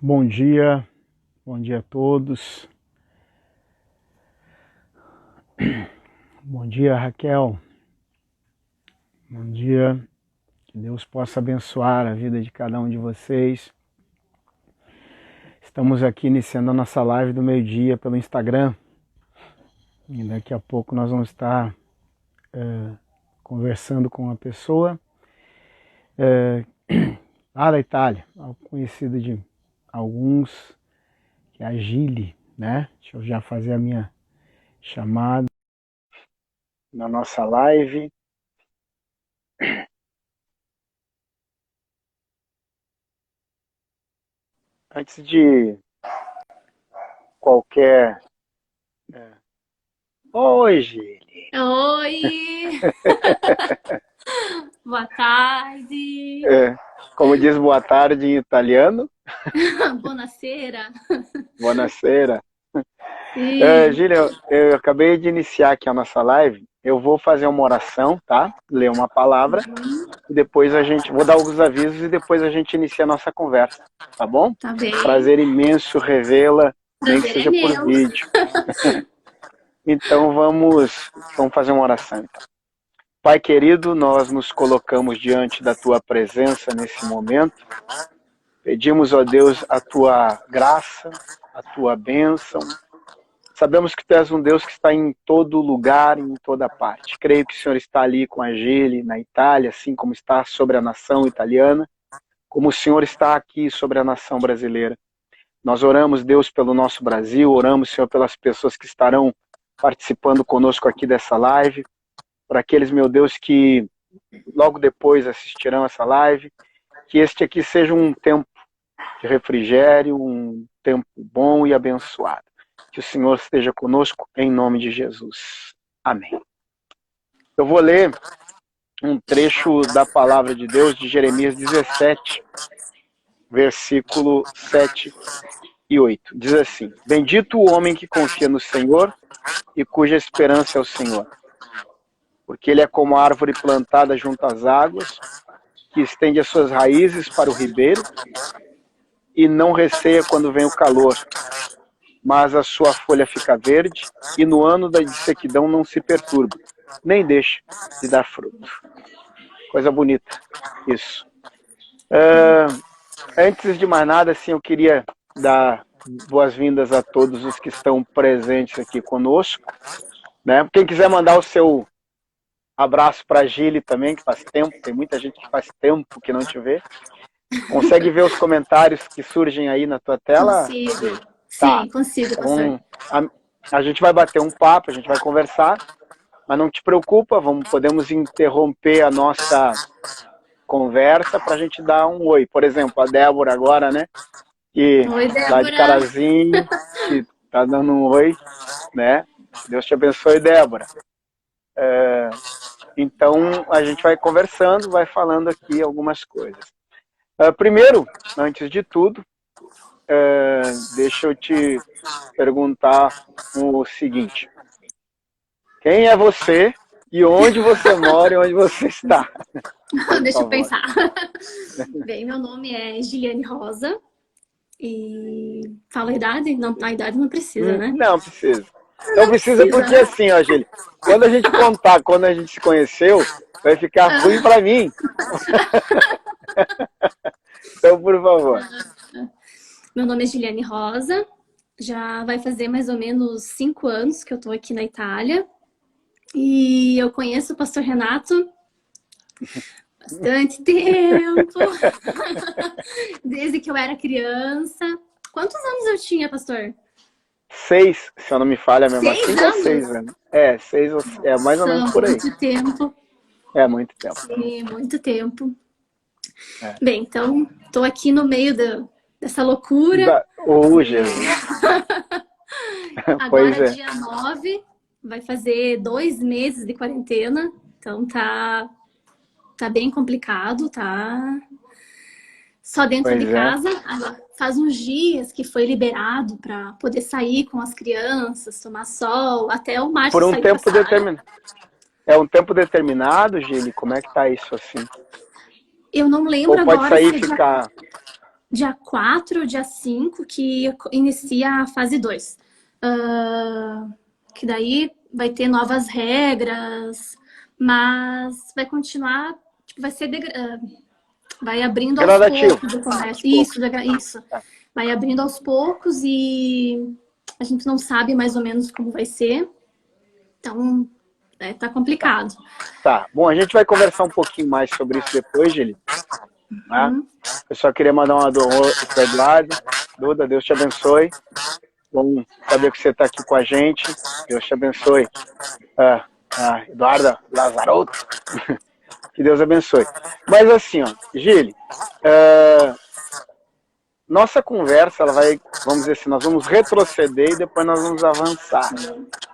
Bom dia a todos. Bom dia, Raquel. Bom dia, que Deus possa abençoar a vida de cada um de vocês. Estamos aqui iniciando a nossa live do meio-dia pelo Instagram. E daqui a pouco nós vamos estar conversando com uma pessoa lá da Itália, conhecida de alguns, que é a Gili, né? Deixa eu já fazer a minha chamada na nossa live. Antes de qualquer... Oi, Gili! Oi! Boa tarde! Como diz boa tarde em italiano? Buonasera! Buonasera! Sim. Gili, eu acabei de iniciar aqui a nossa live. Eu vou fazer uma oração, tá? Ler uma palavra. E depois vou dar alguns avisos e depois a gente inicia a nossa conversa, tá bom? Tá bem. Prazer imenso revê-la, nem que seja por meu. vídeo. Então vamos fazer uma oração. Então. Pai querido, nós nos colocamos diante da Tua presença nesse momento. Pedimos, ó Deus, a Tua graça, a Tua bênção. Sabemos que Tu és um Deus que está em todo lugar, em toda parte. Creio que o Senhor está ali com a Gili, na Itália, assim como está sobre a nação italiana, como o Senhor está aqui sobre a nação brasileira. Nós oramos, Deus, pelo nosso Brasil, oramos, Senhor, pelas pessoas que estarão participando conosco aqui dessa live, por aqueles, meu Deus, que logo depois assistirão essa live, que este aqui seja um tempo de refrigério, um tempo bom e abençoado. Que o Senhor esteja conosco, em nome de Jesus. Amém. Eu vou ler um trecho da palavra de Deus de Jeremias 17, versículo 7 e 8. Diz assim: Bendito o homem que confia no Senhor e cuja esperança é o Senhor. Porque ele é como a árvore plantada junto às águas, que estende as suas raízes para o ribeiro e não receia quando vem o calor. Mas a sua folha fica verde e no ano da sequidão não se perturba, nem deixa de dar fruto. Coisa bonita, isso. Antes de mais nada, assim, eu queria dar boas-vindas a todos os que estão presentes aqui conosco. Né? Quem quiser mandar o seu abraço para a Gili também, que faz tempo, tem muita gente que faz tempo que não te vê. Consegue ver os comentários que surgem aí na tua tela? Consigo. Tá. Sim, consigo, pastor. Então, a gente vai bater um papo, a gente vai conversar, mas não te preocupa, podemos interromper a nossa conversa para a gente dar um oi. Por exemplo, a Débora agora, né? Que Oi, lá de Débora. Carazinho, que tá dando um oi, né? Deus te abençoe, Débora. Então, a gente vai conversando, vai falando aqui algumas coisas. Primeiro, antes de tudo, deixa eu te perguntar o seguinte. Quem é você e onde você mora e onde você está? Deixa eu pensar. Bem, meu nome é Giliane Rosa e fala a idade? Não, a idade não precisa, né? Não precisa. Não precisa porque assim, ó, Gili, quando a gente contar quando a gente se conheceu, vai ficar ruim pra mim. Então, por favor. Meu nome é Giliane Rosa, já vai fazer mais ou menos 5 anos que eu tô aqui na Itália. E eu conheço o pastor Renato bastante tempo, desde que eu era criança. Quantos anos eu tinha, pastor? 6, se eu não me falha mesmo. 6 5 ou anos? 6 anos. 6, mais ou menos por aí. Muito tempo. É, muito tempo. Sim, muito tempo. Bem, então, tô aqui no meio dessa loucura. Jesus. Agora, dia 9, vai fazer 2 meses de quarentena. Então, tá bem complicado, tá? Só dentro de casa. Faz uns dias que foi liberado para poder sair com as crianças, tomar sol, até o Márcio por um sair tempo determinado. É um tempo determinado, Gili? Como é que tá isso assim? Eu não lembro Ou pode agora sair se e ficar dia 4 ou dia 5 que inicia a fase 2. Que daí vai ter novas regras, mas vai continuar, tipo, vai ser vai abrindo aos Gradativo. poucos o comércio. Isso. Tá. Vai abrindo aos poucos e a gente não sabe mais ou menos como vai ser. Então, tá complicado. Tá. Bom, a gente vai conversar um pouquinho mais sobre isso depois, Gili. Tá? Eu só queria mandar uma do Eduardo. Duda, Deus te abençoe. Bom saber que você está aqui com a gente. Deus te abençoe. Eduarda Lazarotto. Que Deus abençoe. Mas assim, ó, Gili, nossa conversa, ela vai, vamos dizer assim, nós vamos retroceder e depois nós vamos avançar.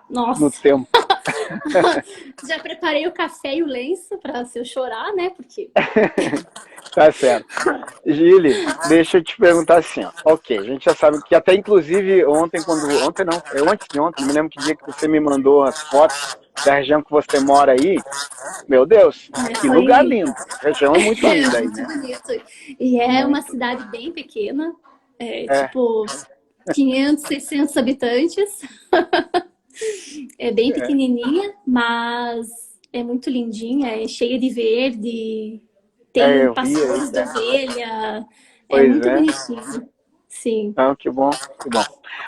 Nossa. No tempo. Já preparei o café e o lenço para se eu chorar, né? Porque... Tá certo. Gili, deixa eu te perguntar assim, ó. Ok, a gente já sabe que até inclusive ontem não, antes de ontem, não me lembro que dia que você me mandou as fotos da região que você mora aí. Meu Deus, que lugar lindo. A região é muito linda aí, né? Bonito. E é uma cidade bem pequena, tipo 500, 600 habitantes. É bem pequenininha, mas é muito lindinha, é cheia de verde, tem pastores de ovelha, é muito bonitinho. Sim. Não, que bom, que bom.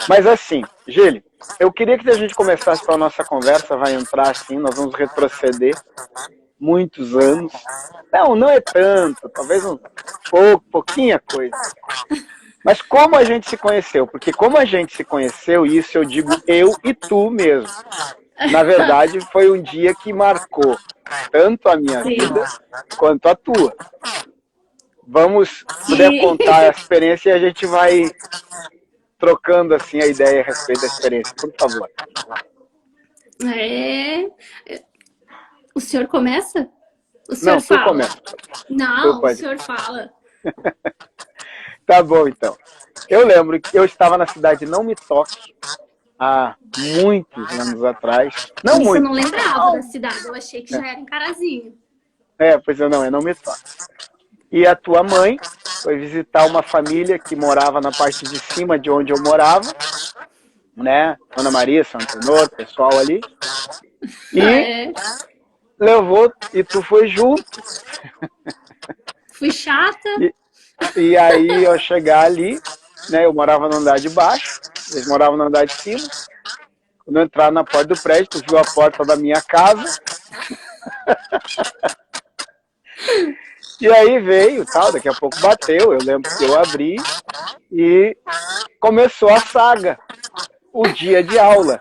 Mas assim, Gili, eu queria que a gente começasse com a nossa conversa, vai entrar assim, nós vamos retroceder muitos anos. Não é tanto, talvez pouquinha coisa. Mas como a gente se conheceu? Porque como a gente se conheceu, isso eu digo eu e tu mesmo. Na verdade, foi um dia que marcou tanto a minha vida quanto a tua. Vamos poder contar a experiência e a gente vai trocando assim a ideia a respeito da experiência, por favor. O senhor começa? O senhor Não, fala. tu começa. Não, o senhor fala. Tá bom, então. Eu lembro que eu estava na cidade de Não Me Toque há muitos anos atrás. Não Isso muito. Eu não lembrava da cidade, eu achei que já era em Carazinho. Pois eu não me toque. E a tua mãe foi visitar uma família que morava na parte de cima de onde eu morava, né? Ana Maria, Santo Tenor, pessoal ali. E levou, e tu foi junto. Fui chata. E aí, eu chegar ali, né? Eu morava no andar de baixo, eles moravam no andar de cima. Quando eu entrar na porta do prédio, tu viu a porta da minha casa. E aí veio, tal, daqui a pouco bateu, eu lembro que eu abri e começou a saga, o dia de aula.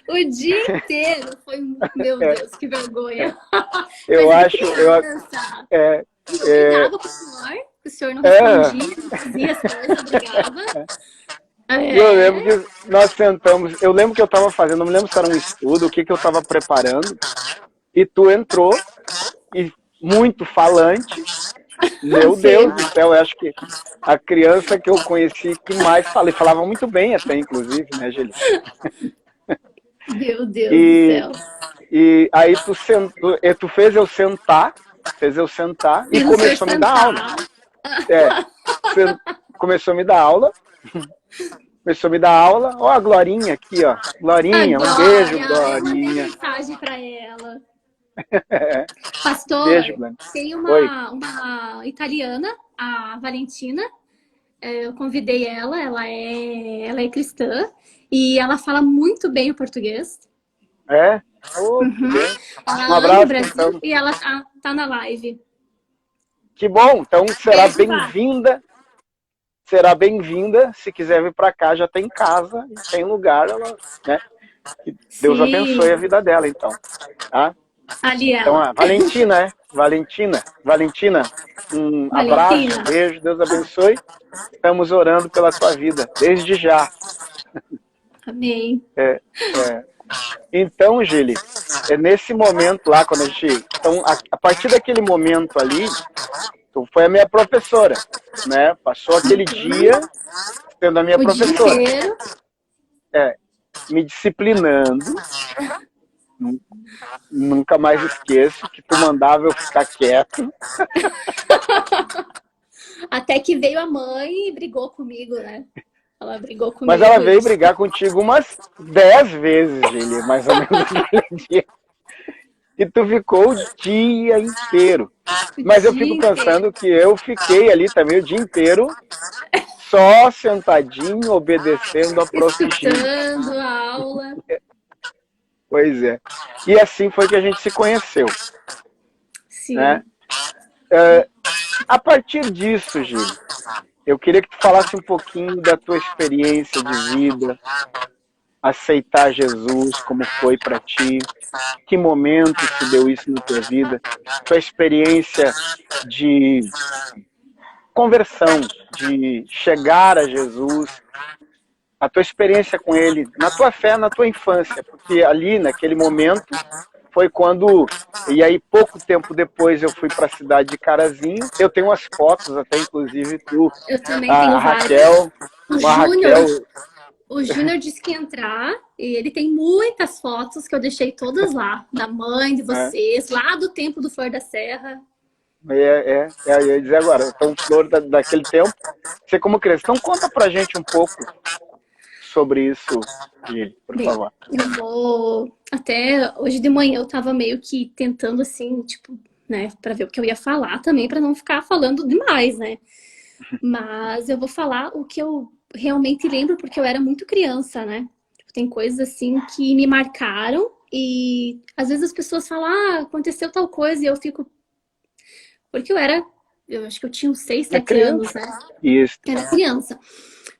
O dia inteiro foi, meu Deus, que vergonha. Eu acho, brigava com o senhor não respondia, não fazia as coisas, brigava. Eu lembro que nós sentamos, eu lembro que eu estava fazendo, não me lembro se era um estudo, o que eu estava preparando, e tu entrou, e muito falante, meu Deus do céu, eu acho que a criança que eu conheci que mais falava muito bem até, inclusive, né, Geli? Meu Deus do céu. E aí tu fez eu sentar e começou a me dar aula. Começou a me dar aula. Começou a me dar aula. Ó, a Glorinha aqui, ó. Glorinha, um beijo, Glorinha. Eu mensagem pra ela. Pastor, beijo, tem uma italiana, a Valentina. Eu convidei ela é cristã e ela fala muito bem o português. Um abraço, no Brasil, então. E ela tá na live. Que bom, então será bem-vinda. Será bem-vinda. Se quiser vir para cá, já tem casa, tem lugar, né? Que Deus abençoe a vida dela, então. Tá? Ali ela. Então, a Valentina, Valentina, um abraço, um beijo, Deus abençoe. Estamos orando pela tua vida, desde já. Amém. Então, Gili, nesse momento lá, quando a gente... Então, a partir daquele momento ali, tu foi a minha professora, né? Passou aquele dia sendo a minha professora. Me disciplinando. Nunca mais esqueço que tu mandava eu ficar quieto. Até que veio a mãe e brigou comigo, né? Ela brigou comigo. Mas ela veio brigar contigo umas 10 vezes, Gili, mais ou menos naquele dia. E tu ficou o dia inteiro. Mas eu fico pensando que eu fiquei ali também o dia inteiro só sentadinho, obedecendo a Prof. Gili. Escutando a aula. Pois é. E assim foi que a gente se conheceu. Sim. Né? A partir disso, Gili, eu queria que tu falasse um pouquinho da tua experiência de vida, aceitar Jesus, como foi para ti, que momento se deu isso na tua vida, tua experiência de conversão, de chegar a Jesus, a tua experiência com Ele, na tua fé, na tua infância, porque ali, naquele momento, foi quando, e aí pouco tempo depois eu fui para a cidade de Carazinho, eu tenho umas fotos até, inclusive, tu, eu também a tenho Raquel, o Júnior disse que ia entrar e ele tem muitas fotos que eu deixei todas lá, da mãe, de vocês, lá do tempo do Flor da Serra. Eu ia dizer agora, então, Flor daquele tempo, você como criança. Então conta pra gente um pouco sobre isso, Gili, por favor. Eu vou... Até hoje de manhã eu tava meio que tentando assim, tipo, né, pra ver o que eu ia falar também, pra não ficar falando demais, né? Mas eu vou falar o que eu realmente lembro, porque eu era muito criança, né? Tem coisas assim que me marcaram e às vezes as pessoas falam, ah, aconteceu tal coisa, e eu fico... Porque eu acho que eu tinha uns 6, 7 anos, né? Isso. Era criança.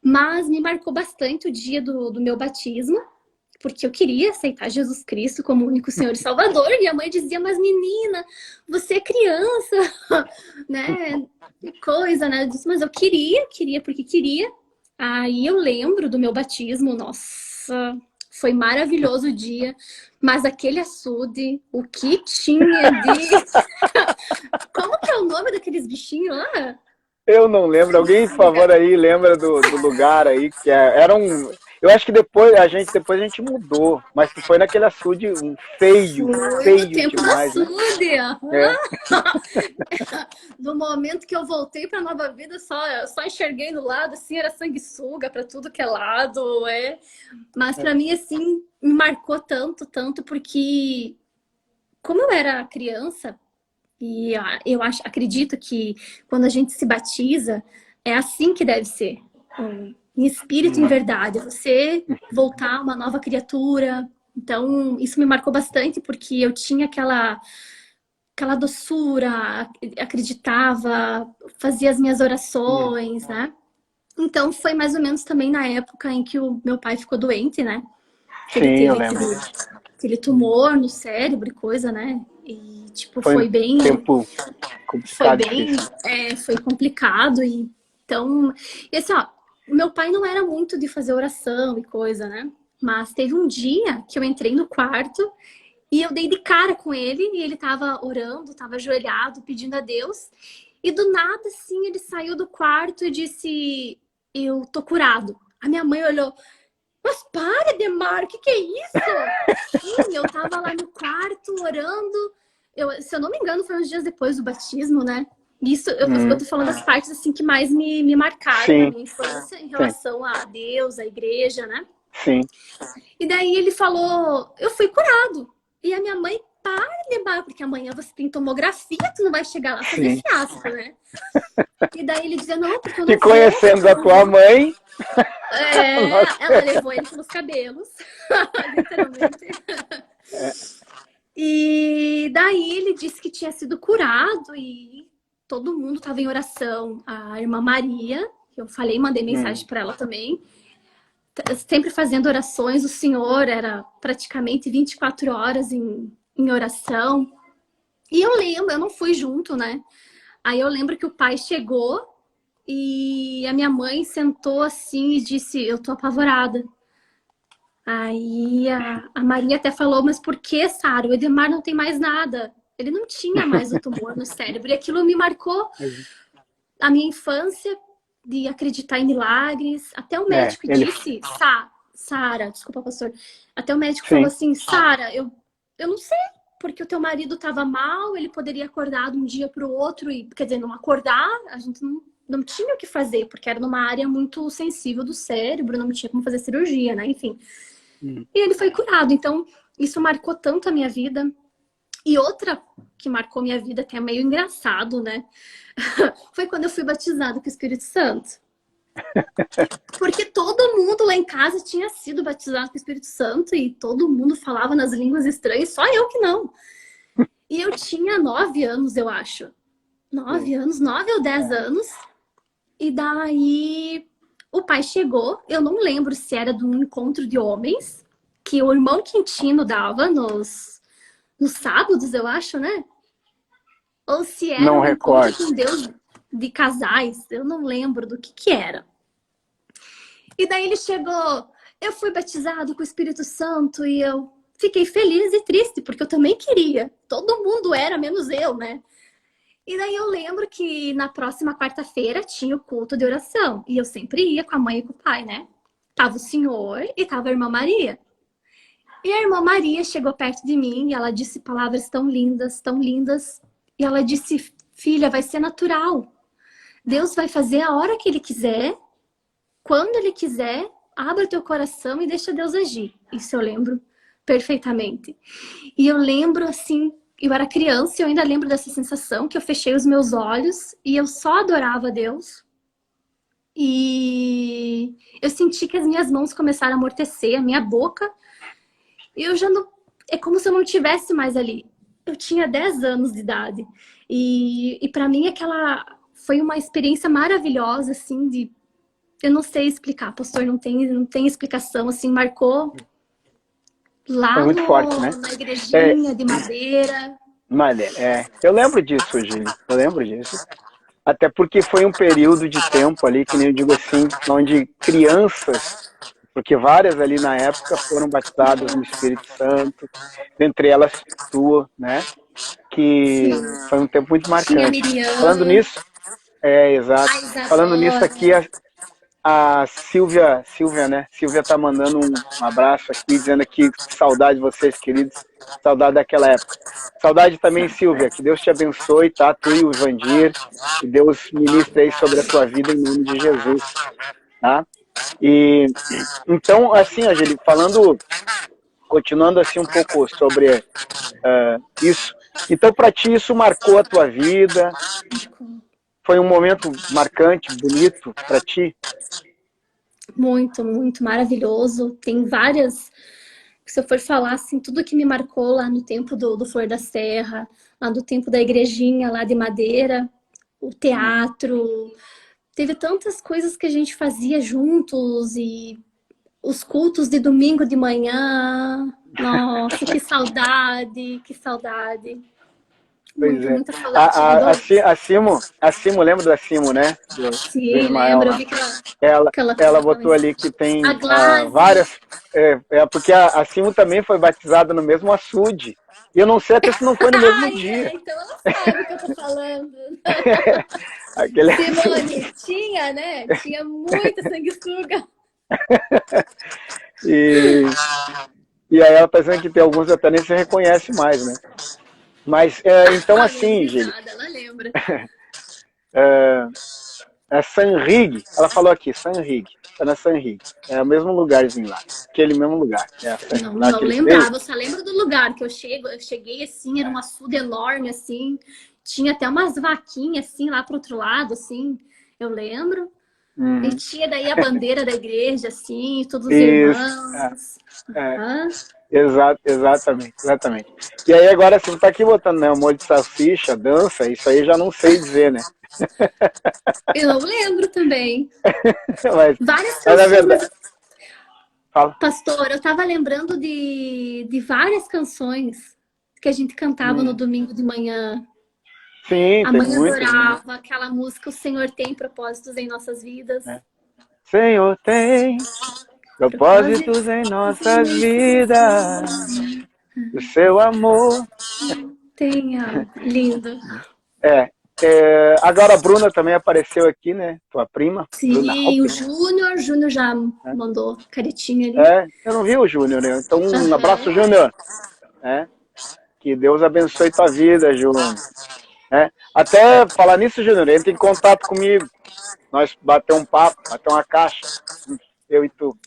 Mas me marcou bastante o dia do meu batismo, porque eu queria aceitar Jesus Cristo como único Senhor e Salvador. E a mãe dizia, mas menina, você é criança, né? Que coisa, né? Eu disse, mas eu queria porque queria. Aí eu lembro do meu batismo, nossa, foi maravilhoso o dia. Mas aquele açude, o que tinha de... Como que é o nome daqueles bichinhos lá? Eu não lembro. Alguém, por favor, aí lembra do lugar aí que era um... Eu acho que depois a gente mudou, mas foi naquele açude feio no tempo demais, do açude. Né? No momento que eu voltei para Nova Vida, só enxerguei no lado, assim, era sanguessuga para tudo que é lado, Mas para mim, assim, me marcou tanto, porque como eu era criança, e eu acredito que quando a gente se batiza, é assim que deve ser. Em espírito, em verdade. Você voltar uma nova criatura. Então, isso me marcou bastante, porque eu tinha aquela doçura, acreditava, fazia as minhas orações, né? Então, foi mais ou menos também na época em que o meu pai ficou doente, né? Que ele teve aquele tumor no cérebro e coisa, né? E, tipo, foi bem... tempo complicado. Foi complicado. E, então, e assim, ó, meu pai não era muito de fazer oração e coisa, né? Mas teve um dia que eu entrei no quarto e eu dei de cara com ele e ele tava orando, tava ajoelhado, pedindo a Deus. E do nada, assim, ele saiu do quarto e disse, eu tô curado. A minha mãe olhou, mas para, Edmar, o que é isso? Sim, eu tava lá no quarto orando. Se eu não me engano, foi uns dias depois do batismo, né? Isso, eu tô falando das partes assim que mais me marcaram na minha infância em relação a Deus, a igreja, né? Sim. E daí ele falou, eu fui curado. E a minha mãe, para, Edmar, porque amanhã você tem tomografia, tu não vai chegar lá fazer fiasco, né? E daí ele dizia, não, porque eu não E conhecendo a tua mãe... ela levou ele pelos cabelos, literalmente. E daí ele disse que tinha sido curado e todo mundo estava em oração. A irmã Maria, que eu falei, mandei mensagem para ela também, sempre fazendo orações. O Senhor era praticamente 24 horas em oração. E eu lembro, eu não fui junto, né? Aí eu lembro que o pai chegou e a minha mãe sentou assim e disse, eu tô apavorada. Aí a Maria até falou, mas por que, Sara? O Edmar não tem mais nada. Ele não tinha mais o tumor no cérebro. E aquilo me marcou a minha infância de acreditar em milagres. Até o médico disse, Sara, desculpa, pastor. Até o médico falou assim, Sara, eu não sei, porque o teu marido estava mal, ele poderia acordar de um dia para o outro, e, quer dizer, não acordar, a gente não tinha o que fazer, porque era numa área muito sensível do cérebro, não tinha como fazer cirurgia, né? Enfim. E ele foi curado. Então, isso marcou tanto a minha vida. E outra que marcou minha vida, até meio engraçado, né? Foi quando eu fui batizada com o Espírito Santo. Porque todo mundo lá em casa tinha sido batizado com o Espírito Santo e todo mundo falava nas línguas estranhas, só eu que não. E eu tinha 9 anos, eu acho. 9 anos, 9 ou 10 anos. E daí o pai chegou, eu não lembro se era de um encontro de homens, que o irmão Quintino dava nos sábados, eu acho, né? Ou se era Não um encontro recordo. com Deus de casais, eu não lembro do que era. E daí ele chegou, eu fui batizado com o Espírito Santo e eu fiquei feliz e triste, porque eu também queria. Todo mundo era, menos eu, né? E daí eu lembro que na próxima quarta-feira tinha o culto de oração. E eu sempre ia com a mãe e com o pai, né? Tava o senhor e tava a irmã Maria. E a irmã Maria chegou perto de mim e ela disse palavras tão lindas, tão lindas. E ela disse, filha, vai ser natural. Deus vai fazer a hora que Ele quiser, quando Ele quiser, abra o teu coração e deixa Deus agir. Isso eu lembro perfeitamente. E eu lembro, assim, eu era criança e eu ainda lembro dessa sensação que eu fechei os meus olhos e eu só adorava Deus. E eu senti que as minhas mãos começaram a amortecer, a minha boca. E eu já não... É como se eu não estivesse mais ali. Eu tinha 10 anos de idade. E para mim aquela foi uma experiência maravilhosa, assim, de... Eu não sei explicar, pastor, não tem explicação, assim, marcou Foi lá muito forte, né? na igrejinha de madeira. Eu lembro disso, Gili. Eu lembro disso. Até porque foi um período de tempo ali, que nem eu digo assim, onde crianças, porque várias ali na época foram batizadas no Espírito Santo, dentre elas tua, né? Que Sim. foi um tempo muito Tinha a marcante. Falando Miriam, nisso, exato. a Falando nisso Isadora. aqui, a Silvia, né? Silvia tá mandando um abraço aqui, dizendo aqui que saudade de vocês, queridos. Saudade daquela época. Saudade também, Silvia. Que Deus te abençoe, tá? Tu e o Ivandir. Que Deus ministre aí sobre a tua vida em nome de Jesus, tá? E então, assim, Angeli, continuando assim um pouco sobre isso. Então, para ti, isso marcou a tua vida? Foi um momento marcante, bonito para ti? Muito, muito maravilhoso. Tem várias. Se eu for falar assim, tudo que me marcou lá no tempo do Flor da Serra, lá do tempo da igrejinha lá de madeira, o teatro. Teve tantas coisas que a gente fazia juntos e os cultos de domingo de manhã. Nossa, que saudade, que saudade. Pois Muita, é. muita saudade. A Simo, lembra da Simo, né? Do Sim, Ismael lembro. Eu lá. vi Ela, que ela ela colocava botou isso. ali que A tem Glaze. várias. Porque a Simo também foi batizada no mesmo açude. E eu não sei até se não foi no mesmo Ai, dia. então ela sabe o que eu tô falando. Aquele açude. Simone, tinha, né? Tinha muita sanguessuga. E aí ela tá dizendo que tem alguns que até nem se reconhece mais, né? Mas, então A minha assim, Gili, risada, ela lembra. é Sanrig, ela falou aqui, Sanrig, tá na Sanrig, é o mesmo lugarzinho lá, aquele mesmo lugar, Não, lá não que eles veio. lembrava, eu só lembro do lugar que eu cheguei assim, era um açude enorme, assim, tinha até umas vaquinhas, assim, lá pro outro lado, assim, eu lembro. E tinha daí a bandeira da igreja, assim, todos os Isso, irmãos. exatamente. E aí agora você tá aqui botando, né, um molho de salsicha, dança, isso aí já não sei dizer, né? Eu não lembro também. mas, Várias mas na canções, verdade, mas, fala. pastor, eu tava lembrando de várias canções que a gente cantava no domingo de manhã. Sim, A tem mãe muitas, né? adorava aquela música O Senhor tem propósitos em nossas vidas. Senhor tem propósitos Propósitos em em nossas nossas vidas, vidas. o seu amor. Tenha. Lindo. Agora a Bruna também apareceu aqui, né? Tua prima, Bruna Sim, o Halpe. Júnior já mandou caretinha ali. Eu não vi o Júnior, né? Então um abraço, Aham. Júnior. Né? Que Deus abençoe tua vida, Júnior. né? Até falar nisso, Júnior, entra em contato comigo. Nós bater um papo, bater uma caixa, eu e tu.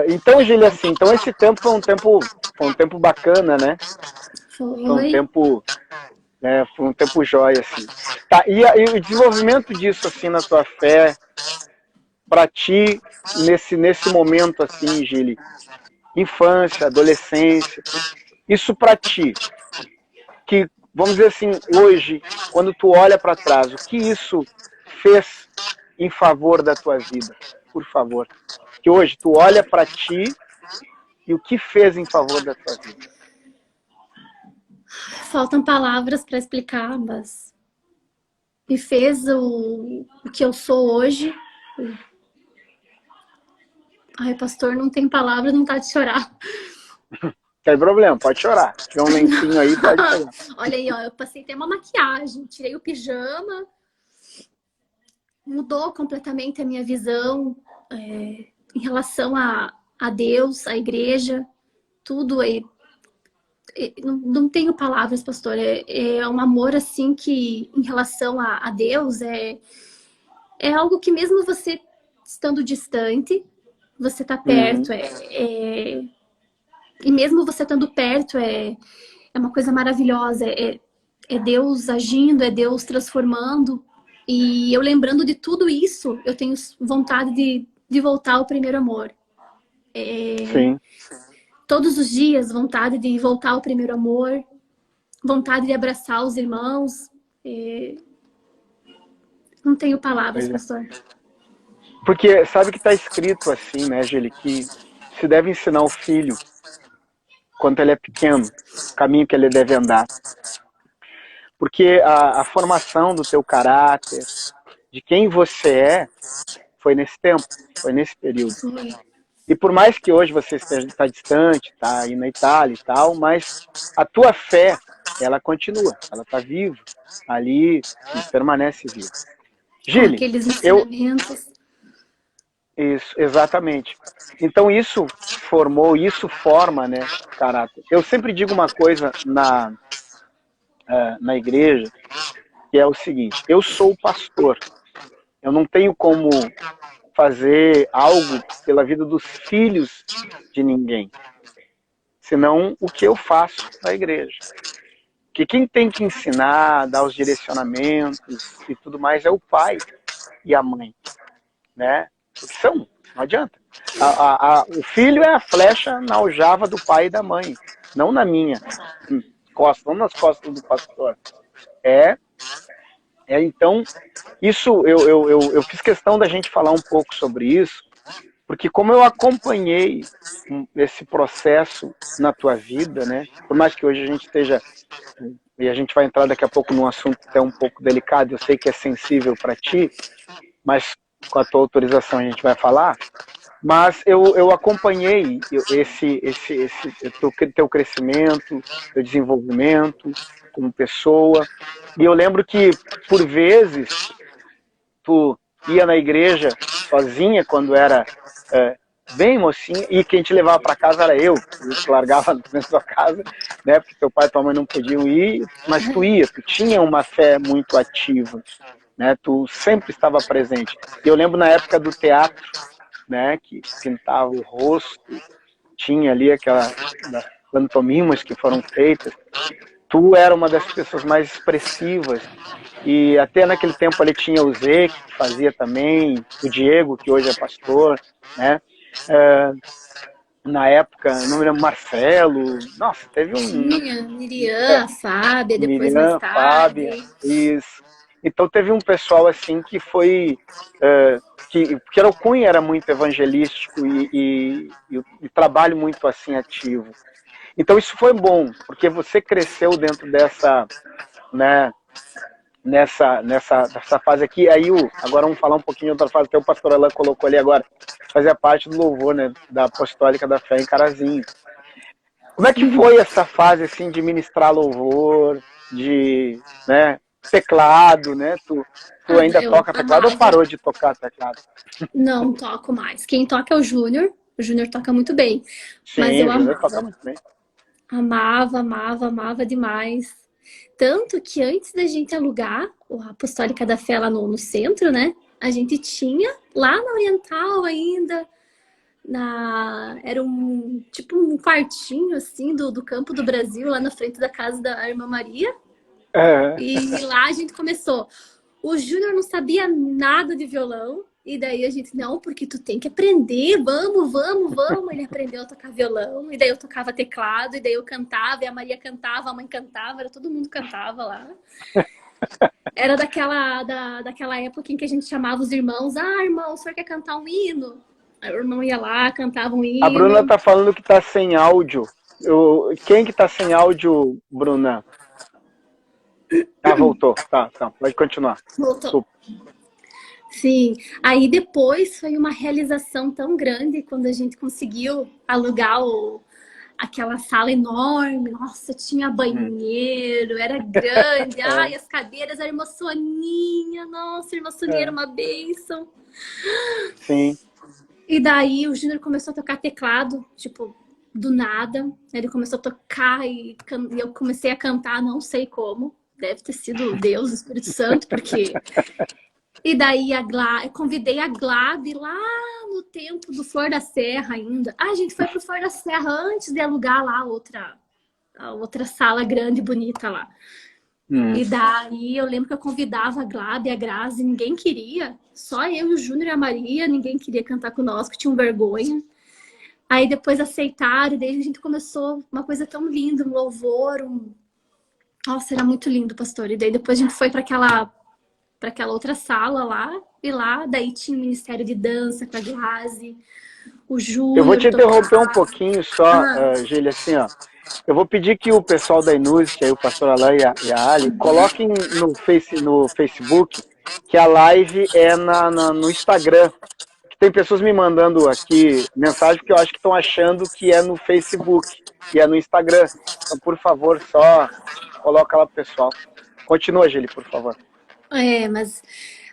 Então, Gília, assim, então esse tempo foi um tempo bacana, né? Foi. Foi um tempo jóia, assim. Tá, e o desenvolvimento disso, assim, na tua fé, para ti, nesse momento, assim, Gília, infância, adolescência, isso para ti, que, vamos dizer assim, hoje, quando tu olha para trás, o que isso fez em favor da tua vida? Por favor. Que hoje tu olha para ti e o que fez em favor da tua vida? Faltam palavras para explicar, mas me fez o que eu sou hoje. Ai, pastor, não tem palavra, não tá de chorar. Não tem problema, pode chorar. Se tiver um lencinho aí, pode pegar. Olha aí, ó, eu passei até uma maquiagem, tirei o pijama, mudou completamente a minha visão em relação a Deus, a igreja, tudo aí. Não tenho palavras, pastor. É um amor assim que, em relação a Deus, é algo que mesmo você estando distante, você tá perto. E mesmo você estando perto, é uma coisa maravilhosa. É Deus agindo, é Deus transformando. E eu lembrando de tudo isso, eu tenho vontade de voltar ao primeiro amor. Sim. Todos os dias, vontade de voltar ao primeiro amor, vontade de abraçar os irmãos. Não tenho palavras, pastor. Porque sabe que está escrito assim, né, Geli, que se deve ensinar o filho, quando ele é pequeno, o caminho que ele deve andar. Porque a formação do teu caráter, de quem você foi nesse tempo, foi nesse período. Foi. E por mais que hoje você está distante, está aí na Itália e tal, mas a tua fé, ela continua, ela está viva ali e permanece viva. Gili, aqueles ensinamentos. Isso, exatamente. Então isso forma, né, caráter. Eu sempre digo uma coisa na igreja, que é o seguinte: eu sou o pastor, eu não tenho como fazer algo pela vida dos filhos de ninguém, senão o que eu faço na igreja. Que quem tem que ensinar, dar os direcionamentos e tudo mais é o pai e a mãe, né? Porque não adianta. O filho é a flecha na aljava do pai e da mãe, não na minha costa, não nas costas do pastor. Então, isso eu fiz questão da gente falar um pouco sobre isso, porque como eu acompanhei esse processo na tua vida, né? Por mais que hoje a gente esteja, e a gente vai entrar daqui a pouco num assunto até um pouco delicado, eu sei que é sensível para ti, mas com a tua autorização a gente vai falar, mas eu acompanhei esse teu crescimento, teu desenvolvimento como pessoa, e eu lembro que, por vezes, tu ia na igreja sozinha quando era bem mocinha, e quem te levava para casa era eu te largava na sua casa, né, porque teu pai e tua mãe não podiam ir, mas tu tinha uma fé muito ativa, né, tu sempre estava presente. E eu lembro na época do teatro, né, que pintava o rosto, tinha ali aquelas pantomimas que foram feitas, tu era uma das pessoas mais expressivas, e até naquele tempo ali tinha o Zé, que fazia também, o Diego, que hoje é pastor, né, na época, não me lembro, Marcelo, nossa, teve Tinha Miriam, Fábia, depois mais Miriam, tarde. Fábia, isso. Então teve um pessoal assim que foi, porque o Cunha era muito evangelístico e o trabalho muito assim ativo. Então isso foi bom, porque você cresceu dentro dessa, né, nessa fase aqui. Aí agora vamos falar um pouquinho de outra fase, que o pastor Alain colocou ali agora, fazia parte do louvor, né, da Apostólica da Fé em Carazinho. Como é que foi essa fase assim de ministrar louvor, de, né, teclado, né? Tu ainda toca teclado ou parou de tocar teclado? Não toco mais. Quem toca é o Júnior. O Júnior toca muito bem. Sim, mas eu o Júnior toca muito bem. Amava, amava, amava demais. Tanto que antes da gente alugar a Apostólica da Fé lá no centro, né? A gente tinha lá na Oriental ainda, era um tipo um quartinho assim do Campo do Brasil, lá na frente da casa da Irmã Maria. É. E lá a gente começou. O Júnior não sabia nada de violão. E daí a gente, não, porque tu tem que aprender, vamos, vamos, vamos. Ele aprendeu a tocar violão, e daí eu tocava teclado, e daí eu cantava, e a Maria cantava, a mãe cantava, era todo mundo cantava lá. Era daquela época em que a gente chamava os irmãos, irmão, o senhor quer cantar um hino? Aí o irmão ia lá, cantava um A Bruna hino. tá falando que tá sem áudio. Quem que tá sem áudio, Bruna? Ah, voltou. Tá, pode continuar. Voltou. Sim, aí depois foi uma realização tão grande quando a gente conseguiu alugar aquela sala enorme. Nossa, tinha banheiro, era grande. Ai, as cadeiras, a irmã Soninha. Nossa, a irmã Soninha era uma bênção. Sim. E daí o Júnior começou a tocar teclado, tipo, do nada. Ele começou a tocar e eu comecei a cantar, não sei como. Deve ter sido Deus, o Espírito Santo, porque... E daí eu convidei a Glade lá no tempo do Flor da Serra ainda. A gente foi pro Flor da Serra antes de alugar lá a outra sala grande, bonita lá. E daí eu lembro que eu convidava a Glade e a Grazi, ninguém queria. Só eu e o Júnior e a Maria, ninguém queria cantar conosco, tinham vergonha. Aí depois aceitaram, e daí a gente começou uma coisa tão linda, um louvor, Nossa, era muito lindo, pastor. E daí depois a gente foi para aquela outra sala lá, e lá daí tinha o Ministério de Dança com a Glaze, o Júnior. Eu vou te interromper um pouquinho só, Gília, assim, ó. Eu vou pedir que o pessoal da Inus, que é o pastor Alain e a Ali, coloquem no Facebook que a live é no Instagram. Tem pessoas me mandando aqui mensagem que eu acho que estão achando que é no Facebook e é no Instagram. Então, por favor, só coloca lá pro pessoal. Continua, Gília, por favor. Mas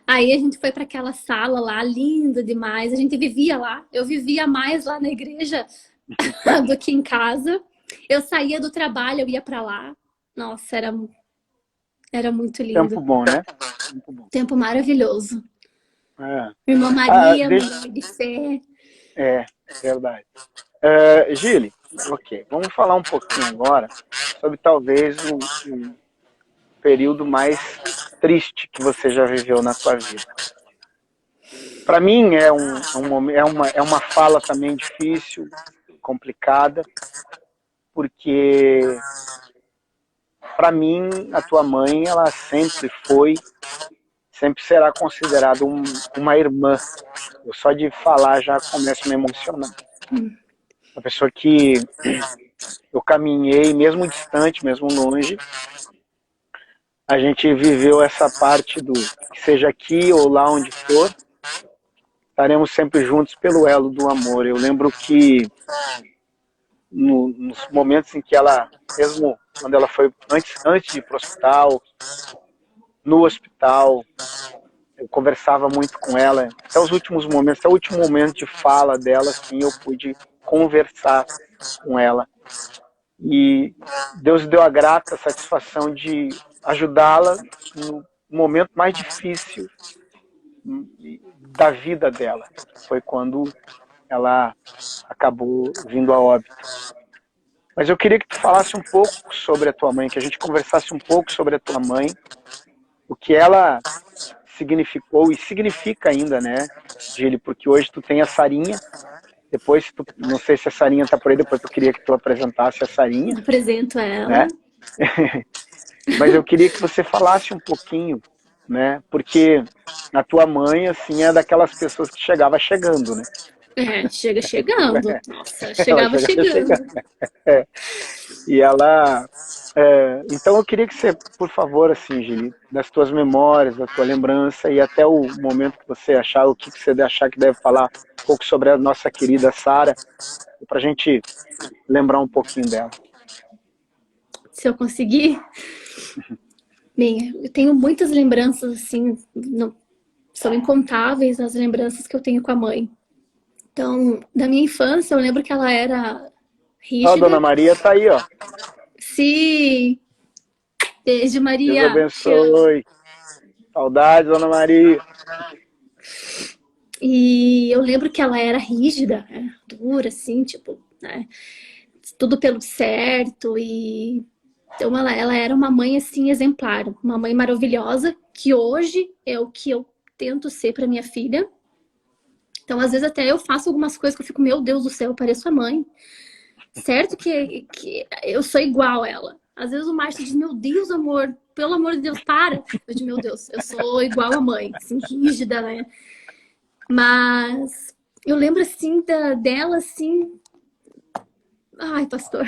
aí a gente foi para aquela sala lá, linda demais. A gente vivia lá. Eu vivia mais lá na igreja do que em casa. Eu saía do trabalho, eu ia para lá. Nossa, era muito lindo. Tempo bom, né? Muito bom. Tempo maravilhoso. Irmã Maria, mulher de fé. É, verdade. Gili, ok. Vamos falar um pouquinho agora sobre talvez o período mais triste que você já viveu na sua vida. Para mim é uma fala também difícil, complicada, porque para mim a tua mãe ela sempre será considerada uma irmã. Eu só de falar já começo a me emocionar. Uma pessoa que eu caminhei, mesmo distante, mesmo longe, a gente viveu essa parte que seja aqui ou lá onde for, estaremos sempre juntos pelo elo do amor. Eu lembro que nos momentos em que ela, mesmo quando ela foi, antes de ir para o hospital, no hospital, eu conversava muito com ela, até os últimos momentos, até o último momento de fala dela, assim, eu pude conversar com ela. E Deus deu a grata satisfação de ajudá-la no momento mais difícil da vida dela. Foi quando ela acabou vindo a óbito. Mas eu queria que tu falasse um pouco sobre a tua mãe, que a gente conversasse um pouco sobre a tua mãe, o que ela significou e significa ainda, né, Gili? Porque hoje tu tem a Sarinha, depois, não sei se a Sarinha tá por aí, depois eu queria que tu apresentasse a Sarinha. Eu apresento ela. Né? Mas eu queria que você falasse um pouquinho, né? Porque a tua mãe, assim, é daquelas pessoas que chegava chegando, né? Chega chegando. Nossa, chegava chegando. E ela... então eu queria que você, por favor, assim, Gili, das tuas memórias, da tua lembrança e até o momento que você achar, o que você achar que deve falar um pouco sobre a nossa querida Sara, pra gente lembrar um pouquinho dela. Se eu conseguir... Bem, eu tenho muitas lembranças, assim, são incontáveis as lembranças que eu tenho com a mãe. Então, da minha infância, eu lembro que ela era Ó, a Dona rígida. Maria tá aí, ó. Sim, beijo, Deus Maria. Te amo. abençoe. Saudades, Dona Maria. E eu lembro que ela era rígida, né? Dura, assim, tipo, né? Tudo pelo certo. E então ela era uma mãe assim exemplar, uma mãe maravilhosa, que hoje é o que eu tento ser para minha filha. Então, às vezes até eu faço algumas coisas que eu fico, meu Deus do céu, eu pareço a mãe. Certo que eu sou igual a ela. Às vezes o Márcio diz, meu Deus, amor, pelo amor de Deus, para. Eu digo, meu Deus, eu sou igual a mãe, assim, rígida, né? Mas eu lembro assim dela, assim. Ai, pastor,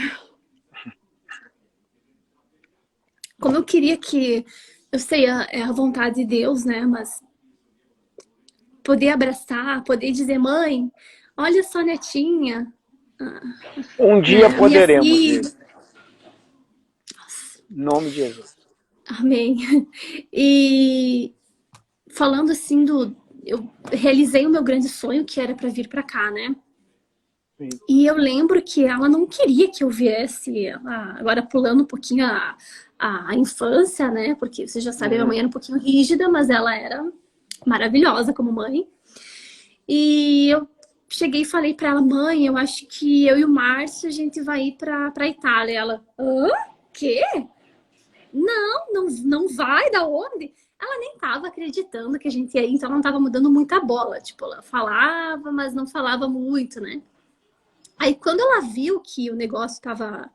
como eu queria que. Eu sei, é a vontade de Deus, né? Mas poder abraçar, poder dizer, mãe, olha só, netinha, Um dia né? A minha poderemos, filha. Gê. Em nome de Jesus. Amém. E falando assim eu realizei o meu grande sonho, que era para vir para cá, né? Sim. E eu lembro que ela não queria que eu viesse, agora pulando um pouquinho a infância, né? Porque você já sabe, a minha mãe era um pouquinho rígida, mas ela era maravilhosa como mãe. E eu cheguei e falei para ela, mãe, eu acho que eu e o Márcio a gente vai ir para Itália. Ela, hã? Quê? Não vai, da onde? Ela nem tava acreditando que a gente ia ir, então ela não tava mudando muita bola. Tipo, ela falava, mas não falava muito, né? Aí quando ela viu que o negócio tava,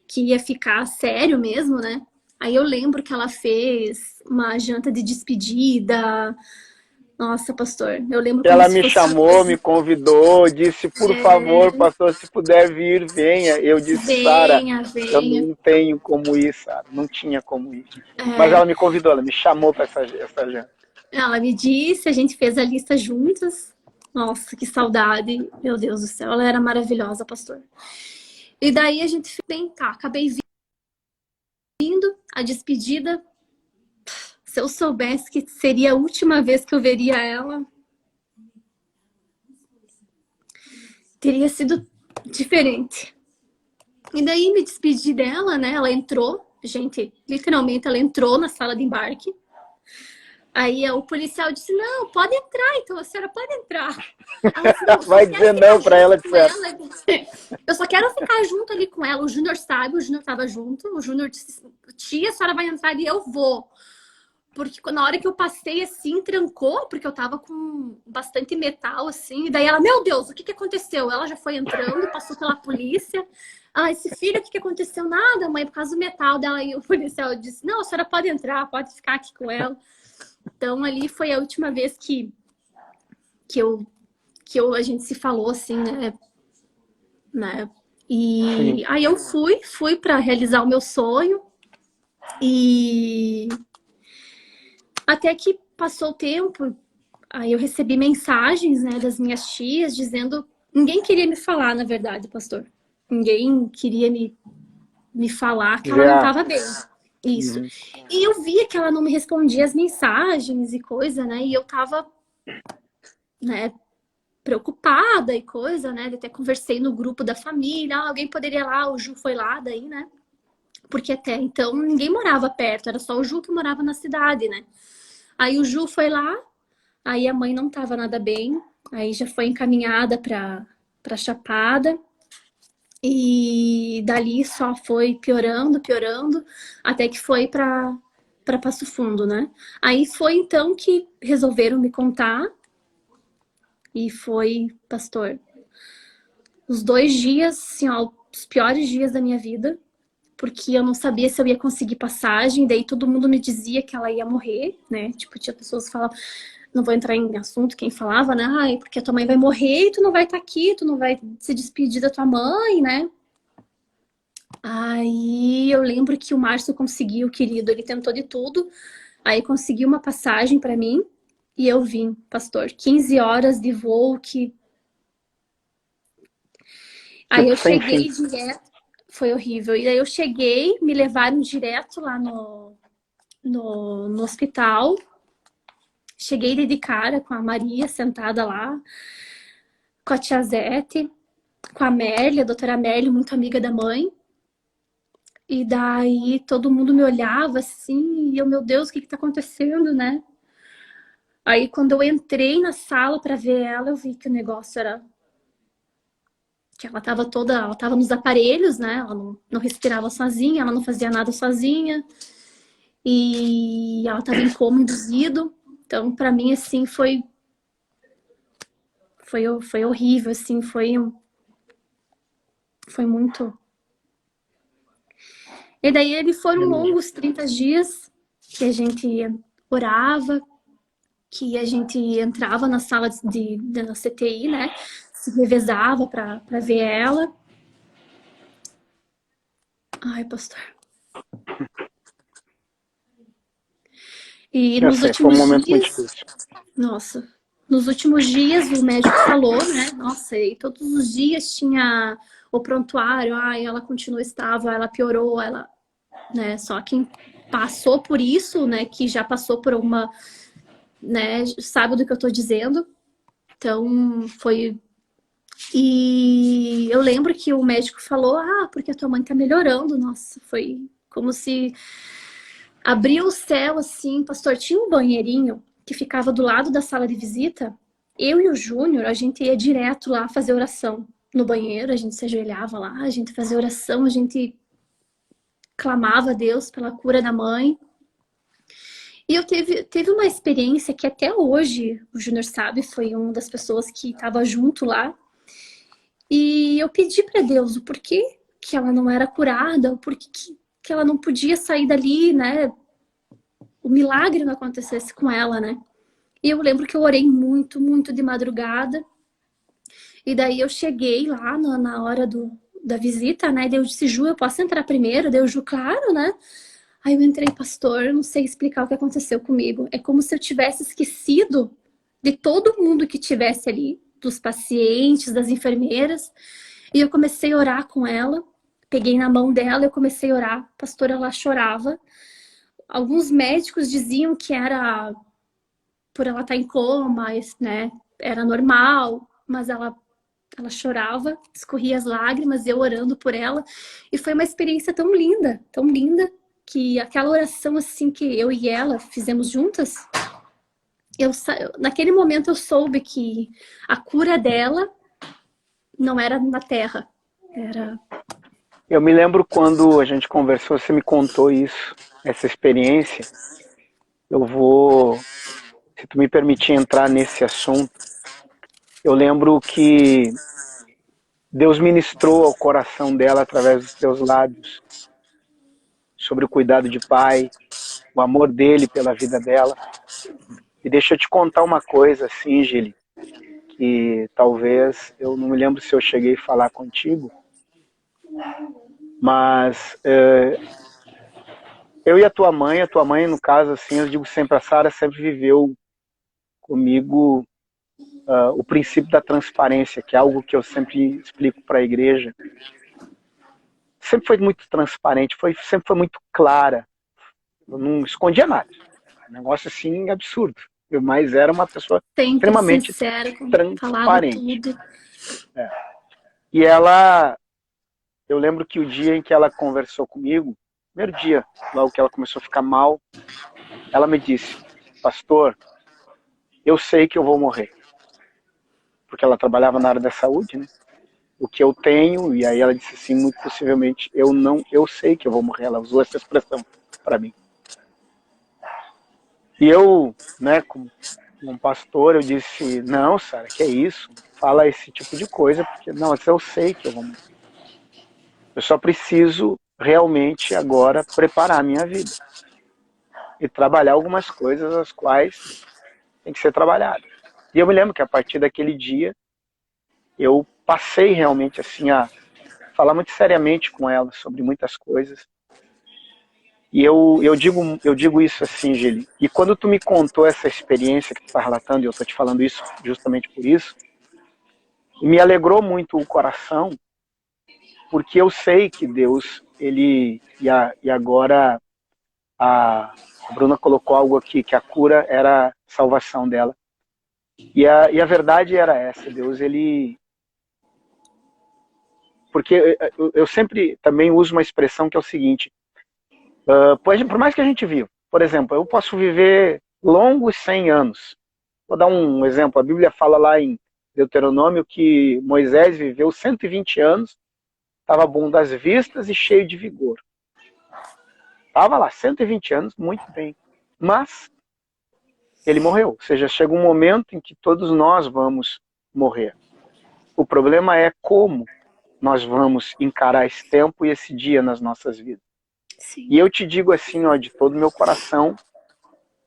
que ia ficar sério mesmo, né? Aí eu lembro que ela fez uma janta de despedida. Nossa, pastor, eu lembro como Ela se me fosse chamou, me hoje. convidou, disse, por favor, pastor, se puder vir, venha. Eu disse, Sara, Venha, eu venha. não tenho como ir, Sara. Não tinha como ir. Mas É, ela me convidou, ela me chamou para essa janta. ela me disse, a gente fez a lista juntas. Nossa, que saudade. Meu Deus do céu, ela era maravilhosa, pastor. E daí a gente fez bem, tá, acabei vindo, a despedida. Se eu soubesse que seria a última vez que eu veria ela, teria sido diferente. E daí me despedi dela, né? Ela entrou, gente, literalmente ela entrou na sala de embarque. Aí o policial disse, não, pode entrar, então a senhora pode entrar. Ela disse, não, eu só Vai quero dizer ficar não para ela, junto com disseram. ela. Eu só quero ficar junto ali com ela. O Júnior sabe, o Júnior estava junto. O Júnior disse, tia, a senhora vai entrar e eu vou. Porque na hora que eu passei assim, trancou, porque eu tava com bastante metal, assim. E daí ela, meu Deus, o que que aconteceu? Ela já foi entrando, passou pela polícia. Ah, esse filho, o que que aconteceu? Nada, mãe, por causa do metal dela. E o policial disse, não, a senhora pode entrar, pode ficar aqui com ela. Então ali foi a última vez que eu, a gente se falou, assim, né? Sim. E aí eu fui para realizar o meu sonho. E até que passou o tempo, aí eu recebi mensagens, né, das minhas tias dizendo, ninguém queria me falar, na verdade, pastor. Ninguém queria me falar que ela não Já. estava bem. Isso. Uhum. E eu via que ela não me respondia as mensagens e coisa, né? E eu tava, né, preocupada e coisa, né? Até conversei no grupo da família, alguém poderia ir lá, o Ju foi lá daí, né? Porque até então ninguém morava perto, era só o Ju que morava na cidade, né? Aí o Ju foi lá, aí a mãe não estava nada bem, aí já foi encaminhada para Chapada. E dali só foi piorando, piorando, até que foi para Passo Fundo, né? Aí foi então que resolveram me contar e foi, pastor, os 2 dias, assim, ó, os piores dias da minha vida, porque eu não sabia se eu ia conseguir passagem, daí todo mundo me dizia que ela ia morrer, né? Tipo, tinha pessoas que falavam, não vou entrar em assunto, quem falava, né? Ai, porque a tua mãe vai morrer e tu não vai estar aqui, tu não vai se despedir da tua mãe, né? Aí eu lembro que o Márcio conseguiu, querido, ele tentou de tudo, aí conseguiu uma passagem para mim e eu vim, pastor, 15 horas de voo que aí Tipo, eu sem cheguei fim. direto, foi horrível. E aí eu cheguei, me levaram direto lá no hospital. Cheguei de cara com a Maria sentada lá, com a tia Zete. com a Merle, a doutora Merle, muito amiga da mãe. E daí todo mundo me olhava assim, e eu, meu Deus, o que que tá acontecendo, né? Aí quando eu entrei na sala para ver ela, eu vi que o negócio era que ela tava nos aparelhos, né? Ela não respirava sozinha, ela não fazia nada sozinha e ela tava em coma induzido. Então, para mim assim foi horrível, assim, foi muito. E daí eles foram longos 30 dias que a gente orava, que a gente entrava na sala da CTI, né? Se revezava para ver ela. Ai, pastor. E Eu nos sei, foi um últimos momento muito dias, difícil. nossa, nos últimos dias o médico falou, né? Nossa, e todos os dias tinha o prontuário, ai, ela continua estável, ela piorou, ela, né? Só quem passou por isso, né, que já passou por uma, né, sabe do que eu tô dizendo. Então, foi. E eu lembro que o médico falou, ah, porque a tua mãe tá melhorando. Nossa, foi como se abriu o céu assim, pastor. Tinha um banheirinho que ficava do lado da sala de visita. Eu e o Júnior, a gente ia direto lá fazer oração no banheiro, a gente se ajoelhava lá, a gente fazia oração, a gente clamava a Deus pela cura da mãe. E eu teve uma experiência que até hoje o Júnior sabe, foi uma das pessoas que estava junto lá. E eu pedi para Deus o porquê que ela não era curada, o porquê que ela não podia sair dali, né? O milagre não acontecesse com ela, né? E eu lembro que eu orei muito, muito de madrugada. E daí eu cheguei lá na hora da visita, né? Daí eu disse, Ju, eu posso entrar primeiro? Daí eu, Ju, claro, né? Aí eu entrei, pastor, eu não sei explicar o que aconteceu comigo. É como se eu tivesse esquecido de todo mundo que tivesse ali, dos pacientes, das enfermeiras. E eu comecei a orar com ela. Peguei na mão dela, eu comecei a orar. Pastor, ela chorava. Alguns médicos diziam que era por ela estar em coma, né? Era normal, mas ela chorava, escorria as lágrimas, eu orando por ela. E foi uma experiência tão linda, que aquela oração assim que eu e ela fizemos juntas, naquele momento eu soube que a cura dela não era na terra, era. Eu me lembro quando a gente conversou, você me contou isso, essa experiência. Eu vou, se tu me permitir entrar nesse assunto, eu lembro que Deus ministrou ao coração dela através dos teus lábios sobre o cuidado de pai, o amor dele pela vida dela. E deixa eu te contar uma coisa assim, Gili, que talvez, eu não me lembro se eu cheguei a falar contigo, mas eu e a tua mãe, no caso, assim, eu digo sempre, a Sara sempre viveu comigo o princípio da transparência, que é algo que eu sempre explico para a igreja. Sempre foi muito transparente, sempre foi muito clara, eu não escondia nada. Um negócio assim absurdo, mas era uma pessoa Sempre extremamente sincera, falava transparente. tudo. É. E ela, eu lembro que o dia em que ela conversou comigo, primeiro dia, logo que ela começou a ficar mal, ela me disse, pastor, eu sei que eu vou morrer. Porque ela trabalhava na área da saúde, né? O que eu tenho, e aí ela disse assim, muito possivelmente, eu sei que eu vou morrer. Ela usou essa expressão para mim. E eu, né, como um pastor, eu disse, não, Sara, que é isso? Fala esse tipo de coisa, porque, não, eu sei que eu vou morrer. Eu só preciso realmente agora preparar a minha vida. E trabalhar algumas coisas as quais tem que ser trabalhadas. E eu me lembro que a partir daquele dia, eu passei realmente assim a falar muito seriamente com ela sobre muitas coisas. E eu digo isso assim, Geli. E quando tu me contou essa experiência que tu está relatando, e eu estou te falando isso justamente por isso, me alegrou muito o coração, porque eu sei que Deus, ele e agora a Bruna colocou algo aqui, que a cura era a salvação dela. E a verdade era essa, Deus, ele porque eu sempre também uso uma expressão que é o seguinte, por mais que a gente viva, por exemplo, eu posso viver longos 100 anos. Vou dar um exemplo, a Bíblia fala lá em Deuteronômio que Moisés viveu 120 anos, estava bom das vistas e cheio de vigor. Estava lá, 120 anos, muito bem. Mas ele morreu, ou seja, chega um momento em que todos nós vamos morrer. O problema é como nós vamos encarar esse tempo e esse dia nas nossas vidas. Sim. E eu te digo assim, ó, de todo o meu coração,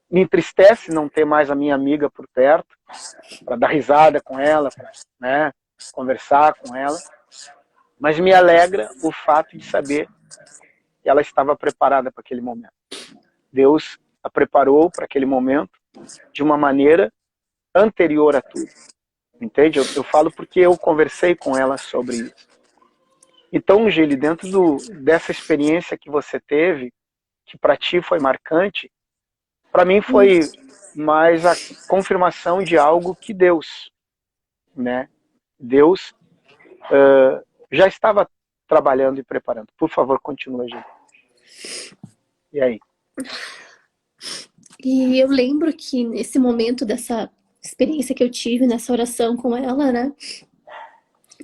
me entristece não ter mais a minha amiga por perto, para dar risada com ela, para, né, conversar com ela, mas me alegra o fato de saber que ela estava preparada para aquele momento. Deus a preparou para aquele momento de uma maneira anterior a tudo. Entende? Eu falo porque eu conversei com ela sobre isso. Então, Gili, dentro dessa experiência que você teve, que para ti foi marcante, para mim foi mais a confirmação de algo que Deus, né? Deus já estava trabalhando e preparando. Por favor, continua, Gili. E aí? E eu lembro que nesse momento dessa experiência que eu tive nessa oração com ela, né?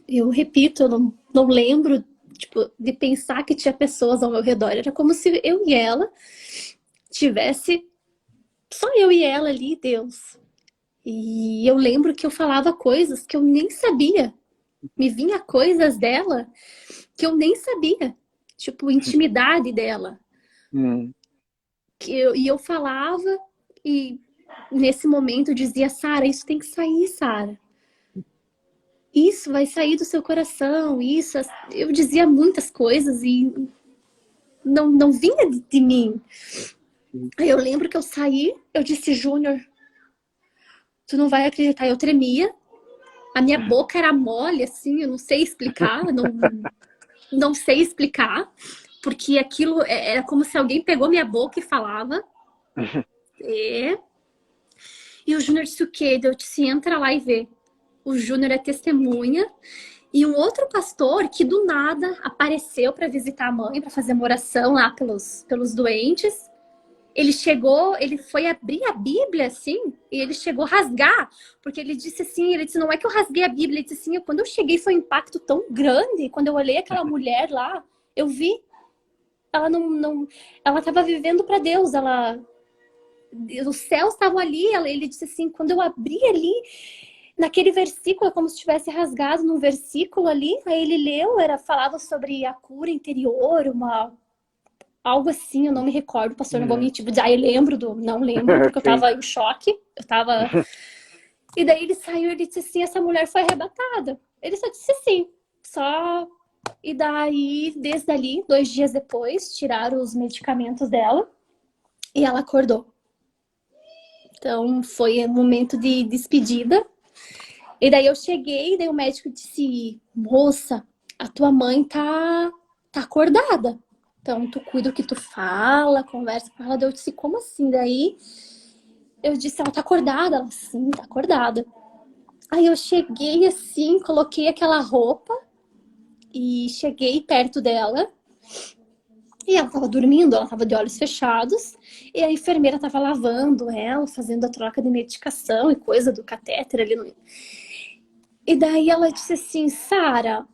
Eu repito, eu não lembro, tipo, de pensar que tinha pessoas ao meu redor. Era como se eu e ela tivesse só eu e ela ali, Deus. E eu lembro que eu falava coisas que eu nem sabia. Me vinha coisas dela que eu nem sabia. Tipo, intimidade dela. E eu falava e nesse momento eu dizia, Sara, isso tem que sair, Sara. Isso vai sair do seu coração, isso. Eu dizia muitas coisas e não vinha de mim. Aí eu lembro que eu saí, eu disse, Júnior, tu não vai acreditar, eu tremia. A minha boca era mole, assim, eu não sei explicar, não sei explicar, porque aquilo era como se alguém pegou minha boca e falava. E o Júnior disse o quê? Eu disse, entra lá e vê. O Júnior é testemunha. E um outro pastor que do nada apareceu para visitar a mãe, para fazer uma oração lá pelos doentes. Ele chegou, ele foi abrir a Bíblia, assim, e ele chegou a rasgar, porque ele disse assim, não é que eu rasguei a Bíblia, ele disse assim, quando eu cheguei foi um impacto tão grande, quando eu olhei aquela mulher lá, eu vi, ela ela estava vivendo para Deus, os céus estavam ali, ele disse assim, quando eu abri ali, naquele versículo, é como se tivesse rasgado num versículo ali, aí ele leu, falava sobre a cura interior, algo assim, eu não me recordo, pastor, não vou mentir, eu lembro não lembro, porque eu tava em choque, e daí ele saiu, ele disse assim, essa mulher foi arrebatada. Ele só disse sim, e daí, desde ali, 2 dias depois, tiraram os medicamentos dela e ela acordou. Então, foi um momento de despedida. E daí eu cheguei, daí o médico disse, moça, a tua mãe tá acordada. Então, tu cuida o que tu fala, conversa com ela. Daí eu disse, como assim? Daí eu disse, ela tá acordada? Ela, sim, tá acordada. Aí eu cheguei assim, coloquei aquela roupa e cheguei perto dela. E ela tava dormindo, ela tava de olhos fechados. E a enfermeira tava lavando ela, fazendo a troca de medicação e coisa do catéter ali no... E daí ela disse assim, Sara,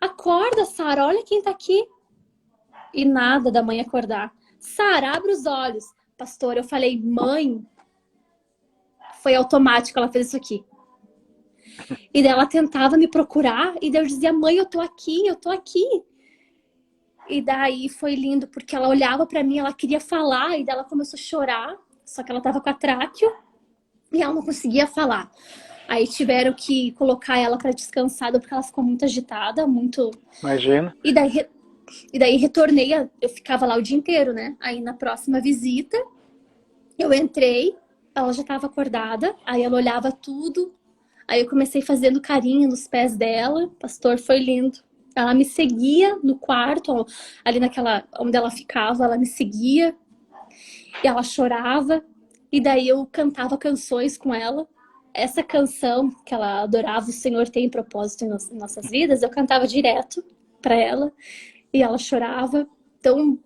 acorda, Sara, olha quem tá aqui. E nada da mãe acordar. Sara, abre os olhos. Pastor, eu falei, mãe, foi automático, ela fez isso aqui. E daí ela tentava me procurar, e daí eu dizia, mãe, eu tô aqui, eu tô aqui. E daí foi lindo, porque ela olhava pra mim, ela queria falar, e daí ela começou a chorar, só que ela tava com a tráqueo, e ela não conseguia falar. Aí tiveram que colocar ela pra descansar, porque ela ficou muito agitada, muito... Imagina. E daí retornei, eu ficava lá o dia inteiro, né? Aí na próxima visita, eu entrei, ela já estava acordada, aí ela olhava tudo, aí eu comecei fazendo carinho nos pés dela, pastor, foi lindo. Ela me seguia no quarto, ali onde ela ficava, ela me seguia, e ela chorava, e daí eu cantava canções com ela. Essa canção que ela adorava, O Senhor Tem Propósito em Nossas Vidas, eu cantava direto. para ela e ela chorava. Então,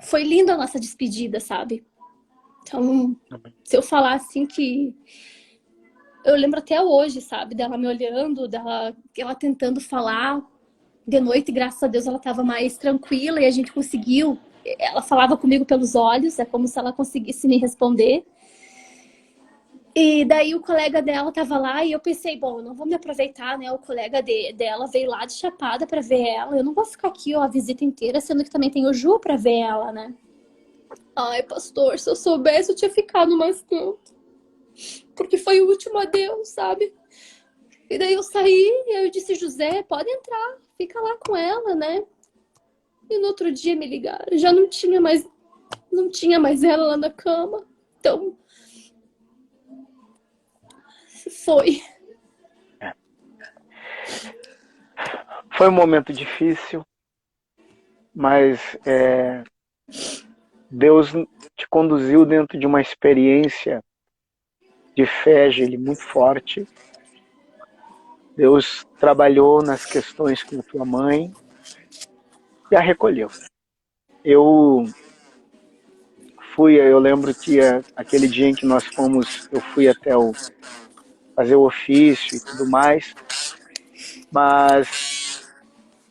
foi linda a nossa despedida, sabe? Então, se eu falar assim que... Eu lembro até hoje, sabe? Dela me olhando, ela tentando falar. De noite, graças a Deus, ela estava mais tranquila e a gente conseguiu. Ela falava comigo pelos olhos, é como se ela conseguisse me responder. E daí o colega dela tava lá e eu pensei, bom, eu não vou me aproveitar, né? O colega dela veio lá de Chapada pra ver ela. Eu não vou ficar aqui, ó, a visita inteira, sendo que também tem o Ju pra ver ela, né? Ai, pastor, se eu soubesse, eu tinha ficado mais tempo. Porque foi o último adeus, sabe? E daí eu saí e eu disse, José, pode entrar, fica lá com ela, né? E no outro dia me ligaram, já não tinha mais ela lá na cama. Então, foi. Foi um momento difícil, mas Deus te conduziu dentro de uma experiência de fé, Gili, muito forte. Deus trabalhou nas questões com a tua mãe e a recolheu. Eu lembro que aquele dia em que nós fomos, eu fui até fazer o ofício e tudo mais, mas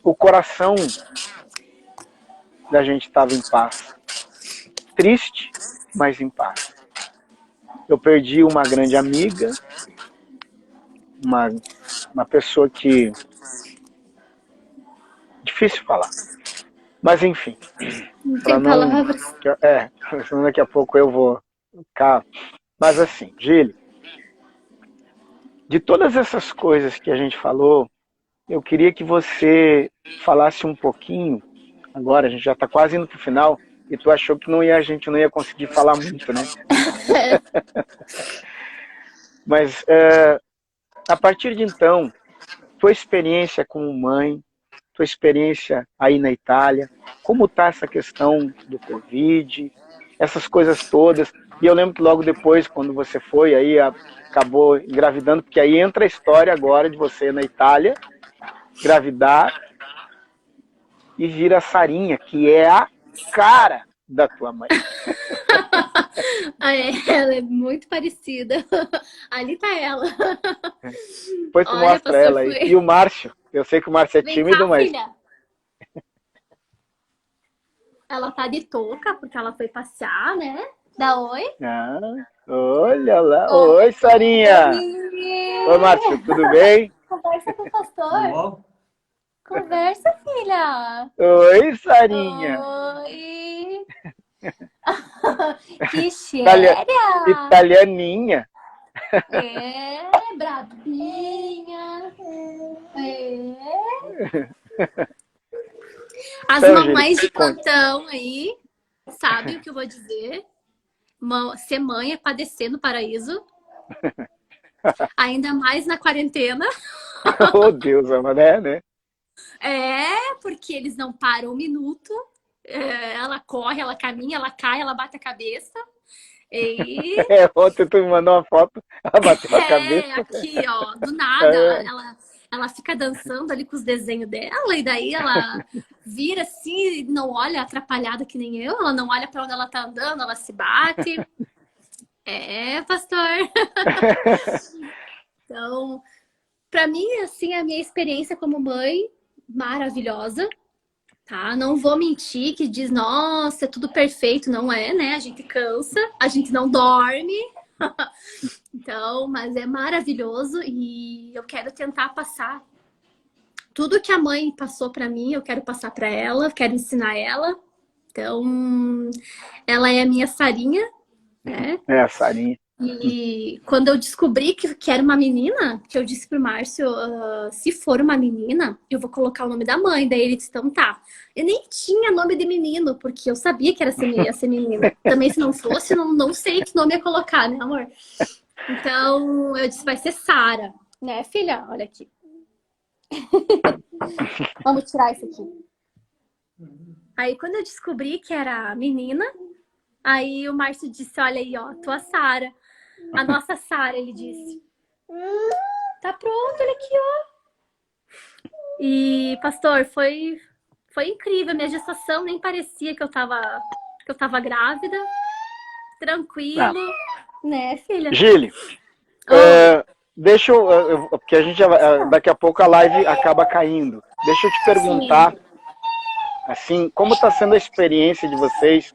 o coração da gente estava em paz. Triste, mas em paz. Eu perdi uma grande amiga, uma pessoa que... Difícil falar. Mas enfim. Não tem palavras. Senão daqui a pouco eu vou ficar. Mas assim, Gili, de todas essas coisas que a gente falou, eu queria que você falasse um pouquinho. Agora, a gente já está quase indo para o final, e tu achou que a gente não ia conseguir falar muito, né? Mas, a partir de então, tua experiência como mãe, tua experiência aí na Itália, como está essa questão do Covid, essas coisas todas. E eu lembro que logo depois, quando você foi, aí acabou engravidando, porque aí entra a história agora de você na Itália, engravidar e vira a Sarinha, que é a cara da tua mãe. Ela é muito parecida. Ali tá ela. Depois tu mostra ela aí. E o Márcio, eu sei que o Márcio é Vem tímido, cá, mas... filha. Ela tá de touca, porque ela foi passear, né? Dá oi. Olha lá. Oi, Sarinha. Oi, Márcio, tudo bem? Conversa com o pastor. Conversa, filha. Oi, Sarinha. Oi. Que séria. Italianinha. Brabinha. As Então, mamães de plantão aí, sabem o que eu vou dizer? Ser mãe é padecer no paraíso. Ainda mais na quarentena. Oh, Deus, né? Porque eles não param um minuto. Ela corre, ela caminha, ela cai, ela bate a cabeça. E... Ontem tu me mandou uma foto, ela bateu a cabeça. Aqui, ó, do nada, ela fica dançando ali com os desenhos dela, e daí ela vira assim, não olha atrapalhada que nem eu, ela não olha pra onde ela tá andando, ela se bate. Pastor. Então, pra mim, assim, a minha experiência como mãe, maravilhosa. Tá? Não vou mentir que diz, nossa, é tudo perfeito. Não é, né? A gente cansa, a gente não dorme. Então, mas é maravilhoso e eu quero tentar passar tudo que a mãe passou pra mim, eu quero passar pra ela, quero ensinar ela. Então, ela é a minha Sarinha, né? A Sarinha. E quando eu descobri que era uma menina, que eu disse pro Márcio, se for uma menina, eu vou colocar o nome da mãe. Daí ele disse, então tá. Eu nem tinha nome de menino, porque eu sabia que ia ser menina. Também se não fosse, não sei que nome ia colocar, né, amor? Então, eu disse, vai ser Sara. Né, filha? Olha aqui. Vamos tirar isso aqui. Aí, quando eu descobri que era menina, aí o Márcio disse, olha aí, ó, tua Sara. A nossa Sara, ele disse. Tá pronto, olha aqui, ó. E, pastor, foi incrível. Minha gestação nem parecia que eu tava grávida. Ah, Tranquilo, né, filha? Gile, Oi. deixa porque a gente daqui a pouco a live acaba caindo. Deixa eu te Sim. perguntar, assim, como está sendo a experiência de vocês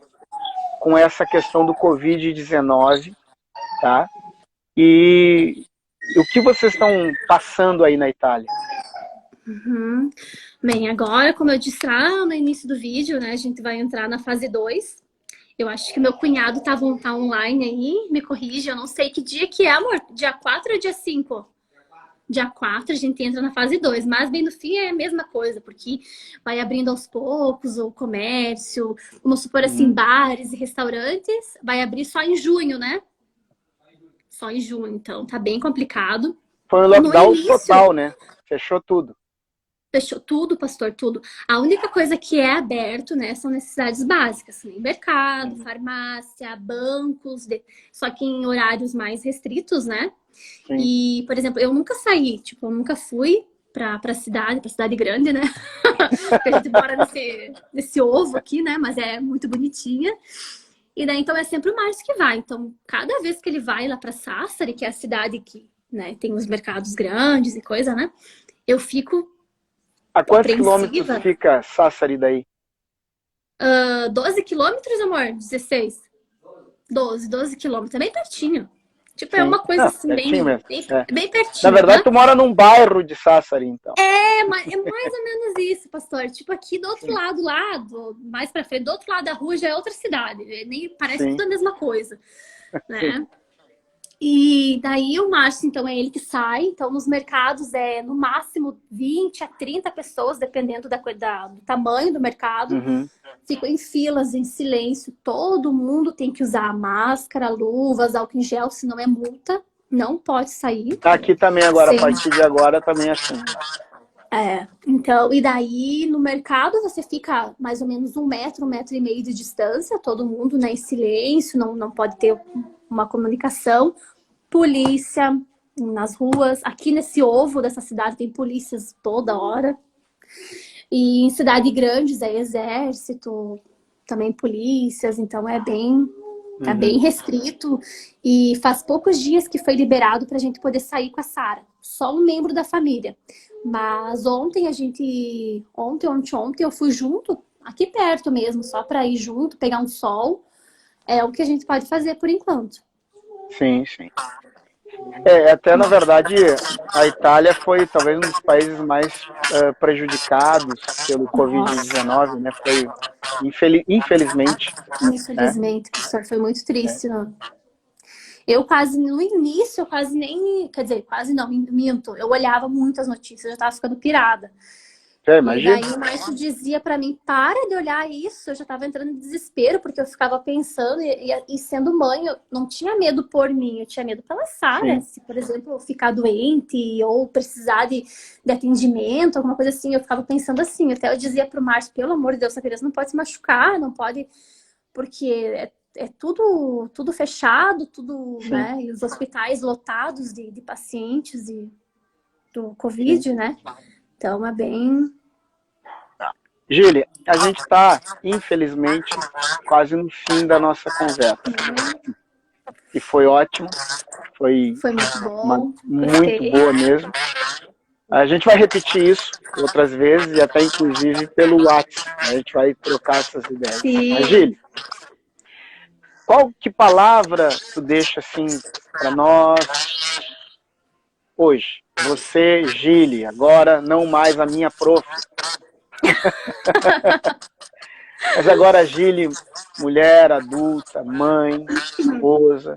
com essa questão do Covid-19, tá? E o que vocês estão passando aí na Itália? Uhum. Bem, agora, como eu disse lá no início do vídeo, né, a gente vai entrar na fase 2. Eu acho que meu cunhado tá online aí, me corrige, eu não sei que dia que é, amor. Dia 4 ou dia 5? Dia 4 a gente entra na fase 2, mas bem no fim é a mesma coisa, porque vai abrindo aos poucos o comércio, vamos supor assim, Uhum. bares e restaurantes, vai abrir só em junho, né? Só em junho, então tá bem complicado. Foi um No lockdown início, total, né? Fechou tudo. fechou tudo, pastor, tudo. A única coisa que é aberto, né, são necessidades básicas, né? Mercado, Uhum. farmácia, bancos, só que em horários mais restritos, né? Sim. E, por exemplo, eu nunca saí, tipo, eu nunca fui pra cidade grande, né? Porque a gente mora nesse ovo aqui, né? Mas é muito bonitinha. E daí, então, é sempre o Márcio que vai. Então, cada vez que ele vai lá pra Sassari, que é a cidade que, né, tem os mercados grandes e coisa, né? Eu fico A quantos quilômetros apreensiva. fica Sassari daí? 12 quilômetros, amor? 16. 12 quilômetros. É bem pertinho. Tipo, é Sim. uma coisa Ah, assim, pertinho mesmo. É. bem Na pertinho, verdade, aham. tu mora num bairro de Sassari, então. É mais ou menos isso, pastor. Tipo, aqui do outro Sim. lado, mais pra frente, do outro lado da rua já é outra cidade. Nem parece tudo Sim. a mesma coisa, Sim. né? E daí o Márcio, então, é ele que sai. Então, nos mercados é no máximo 20 a 30 pessoas, dependendo do tamanho do mercado. Uhum. Ficam em filas, em silêncio. Todo mundo tem que usar máscara, luvas, álcool em gel, senão é multa. Não pode sair Aqui também agora, a sem. partir de agora, também é assim. Então, e daí no mercado você fica mais ou menos 1 metro e meio de distância, todo mundo, né, em silêncio, não pode ter uma comunicação. Polícia nas ruas. Aqui nesse ovo dessa cidade tem polícias toda hora. E em cidades grandes é exército, também polícias, então é bem Uhum. restrito. E faz poucos dias que foi liberado para a gente poder sair com a Sara, só um membro da família. Mas ontem eu fui junto, aqui perto mesmo, só para ir junto, pegar um sol. É o que a gente pode fazer por enquanto. Sim, sim. Até na verdade, a Itália foi talvez um dos países mais prejudicados pelo Nossa, Covid-19, né? Foi, infelizmente, né? infelizmente, professor, foi muito triste, não? Eu quase, no início, eu quase nem. Quer dizer, quase não, minto. Eu olhava muito as notícias, eu já tava ficando pirada. Já E daí imagina? o Márcio dizia pra mim: para de olhar isso. Eu já tava entrando em desespero, porque eu ficava pensando, e sendo mãe, eu não tinha medo por mim, eu tinha medo pela Sara. Sim, Se, por exemplo, eu ficar doente ou precisar de atendimento, alguma coisa assim, eu ficava pensando assim. Até eu dizia pro Márcio: pelo amor de Deus, essa criança não pode se machucar, não pode porque é tudo fechado, tudo, sim, né? E os hospitais lotados de pacientes do sim. Covid, né? Então é bem. Gília, a gente está, infelizmente, quase no fim da nossa conversa. E foi ótimo, foi Foi muito bom, muito gostei. boa mesmo. A gente vai repetir isso outras vezes e até inclusive pelo WhatsApp. A gente vai trocar essas ideias. Mas, Sim. Gília, que palavra tu deixa assim para nós hoje? Você, Gília, agora não mais a minha prof. Mas agora a Gília, mulher adulta, mãe, esposa,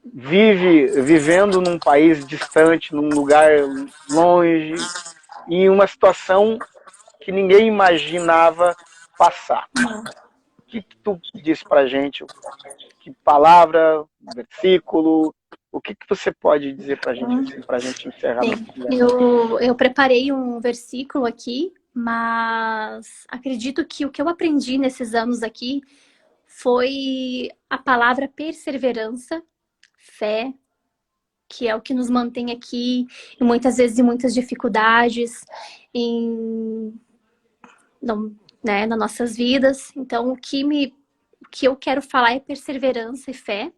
vivendo num país distante, num lugar longe, em uma situação que ninguém imaginava passar. O que tu diz pra gente? Que palavra, versículo, o que você pode dizer pra gente assim, pra gente encerrar Bem, nossa conversa? eu preparei um versículo aqui, mas acredito que o que eu aprendi nesses anos aqui foi a palavra perseverança, fé, que é o que nos mantém aqui, e muitas vezes em muitas dificuldades, não, né, nas nossas vidas. Então, o que eu quero falar é perseverança e fé.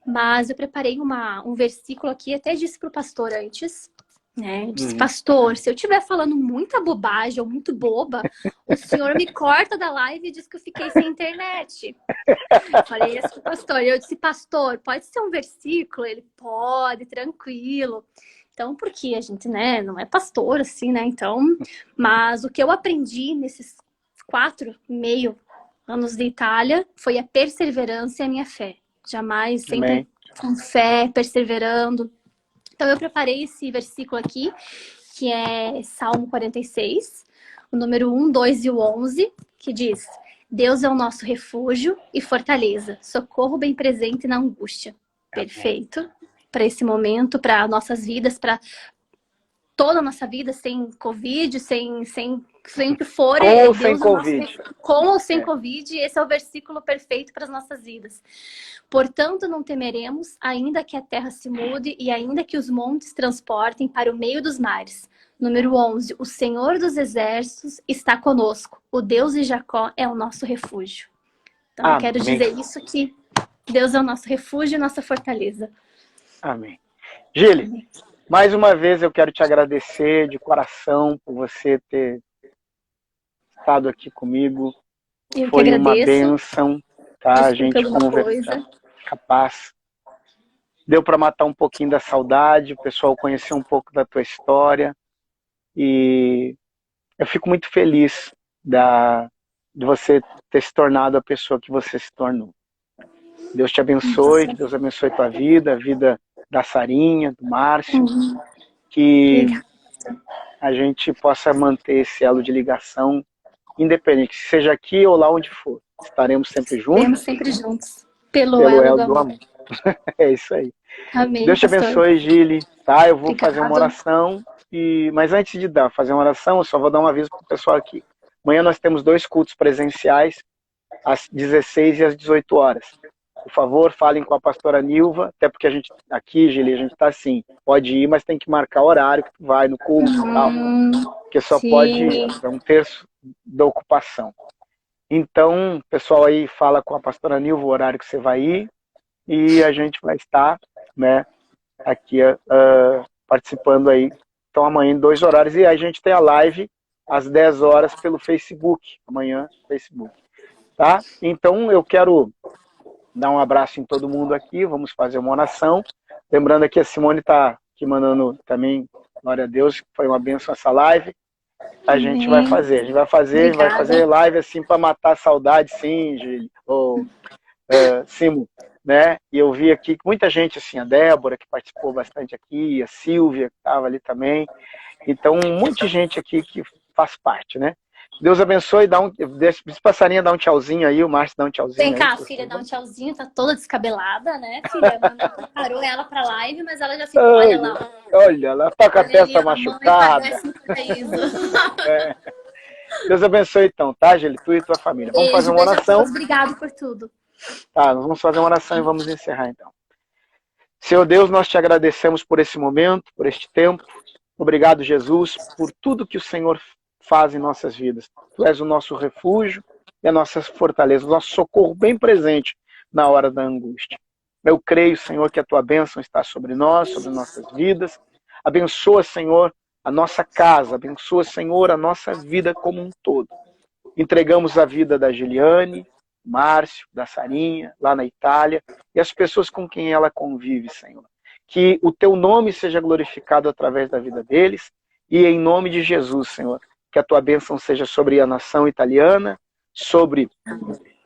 Mas eu preparei um versículo aqui, até disse para o pastor antes, né? Eu disse, pastor, se eu estiver falando muita bobagem ou muito boba, o senhor me corta da live e diz que eu fiquei sem internet. Eu falei isso pro pastor. E eu disse, pastor, pode ser um versículo? Ele, pode, tranquilo. Então, porque a gente, né, não é pastor, assim, né? Então, mas o que eu aprendi nesses 4,5 anos de Itália foi a perseverança e a minha fé. Jamais, sempre com fé, perseverando. Então, eu preparei esse versículo aqui, que é Salmo 46, o número 1, 2 e o 11, que diz: Deus é o nosso refúgio e fortaleza, socorro bem presente na angústia. Perfeito para esse momento, para nossas vidas, para toda a nossa vida, sem Covid, sem sempre for. Com ou sem Covid. Com ou sem Covid, esse é o versículo perfeito para as nossas vidas. Portanto, não temeremos, ainda que a terra se mude e ainda que os montes transportem para o meio dos mares. Número 11. O Senhor dos Exércitos está conosco. O Deus de Jacó é o nosso refúgio. Então, eu quero dizer isso, que Deus é o nosso refúgio e nossa fortaleza. Amém. Gili, mais uma vez eu quero te agradecer de coração por você ter estado aqui comigo. Eu Foi que uma agradeço. bênção, tá? A gente conversar, capaz. Deu para matar um pouquinho da saudade, o pessoal conhecer um pouco da tua história. E eu fico muito feliz de você ter se tornado a pessoa que você se tornou. Deus te abençoe, Deus abençoe tua vida, a vida da Sarinha, do Márcio, que a gente possa manter esse elo de ligação, independente, seja aqui ou lá onde for. Estaremos sempre juntos. Estaremos sempre juntos. Pelo elo do amor. É isso aí. Amém, Deus te abençoe, Gili. Tá? Eu vou fazer uma oração. Mas antes de fazer uma oração, eu só vou dar um aviso para o pessoal aqui. Amanhã nós temos 2 cultos presenciais, às 16 e às 18 horas. Por favor, falem com a pastora Nilva, até porque a gente, aqui, Gili, a gente está assim, pode ir, mas tem que marcar o horário que tu vai no culto e tal. Porque só pode ir, é 1/3 da ocupação. Então, pessoal aí, fala com a pastora Nilva o horário que você vai ir, e a gente vai estar, né, aqui participando aí. Então amanhã em 2 horários, e a gente tem a live às 10 horas pelo Facebook, amanhã Facebook, tá? Então eu quero dar um abraço em todo mundo aqui, vamos fazer uma oração, lembrando aqui a Simone está aqui mandando também, glória a Deus, foi uma bênção essa live. A gente vai fazer, vai fazer live assim para matar a saudade, sim, Gil, ou Simo, né? E eu vi aqui muita gente, assim, a Débora, que participou bastante aqui, a Silvia, que estava ali também. Então, um monte de gente aqui que faz parte, né? Deus abençoe, deixa a passarinha dar um tchauzinho aí, o Márcio dá um tchauzinho. Vem cá, filha, dá um tchauzinho, tá toda descabelada, né, filha? Mano, preparou ela pra live, mas ela já ficou, olha lá. Olha lá, tá com a testa machucada. Deus abençoe então, tá, Geli? Tu e tua família. Vamos fazer uma oração. Obrigado por tudo. Tá, nós vamos fazer uma oração e vamos encerrar então. Senhor Deus, nós te agradecemos por esse momento, por este tempo. Obrigado, Jesus, por tudo que o Senhor faz em nossas vidas. Tu és o nosso refúgio e a nossa fortaleza, o nosso socorro bem presente na hora da angústia. Eu creio, Senhor, que a tua bênção está sobre nós, sobre nossas vidas. Abençoa, Senhor, a nossa casa. Abençoa, Senhor, a nossa vida como um todo. Entregamos a vida da Giliane, Márcio, da Sarinha, lá na Itália, e as pessoas com quem ela convive, Senhor. Que o teu nome seja glorificado através da vida deles, e em nome de Jesus, Senhor, que a tua bênção seja sobre a nação italiana, sobre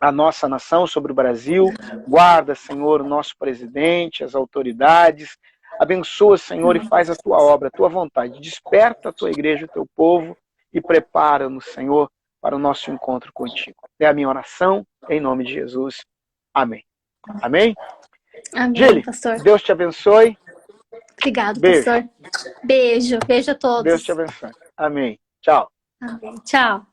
a nossa nação, sobre o Brasil. Guarda, Senhor, o nosso presidente, as autoridades. Abençoa, Senhor, e faz a tua obra, a tua vontade. Desperta a tua igreja, o teu povo, e prepara-nos, Senhor, para o nosso encontro contigo. É a minha oração, em nome de Jesus. Amém. Amém? Amém, Gili, pastor. Deus te abençoe. Obrigado, beijo. Pastor. Beijo. Beijo a todos. Deus te abençoe. Amém. Tchau. Amém. Tchau.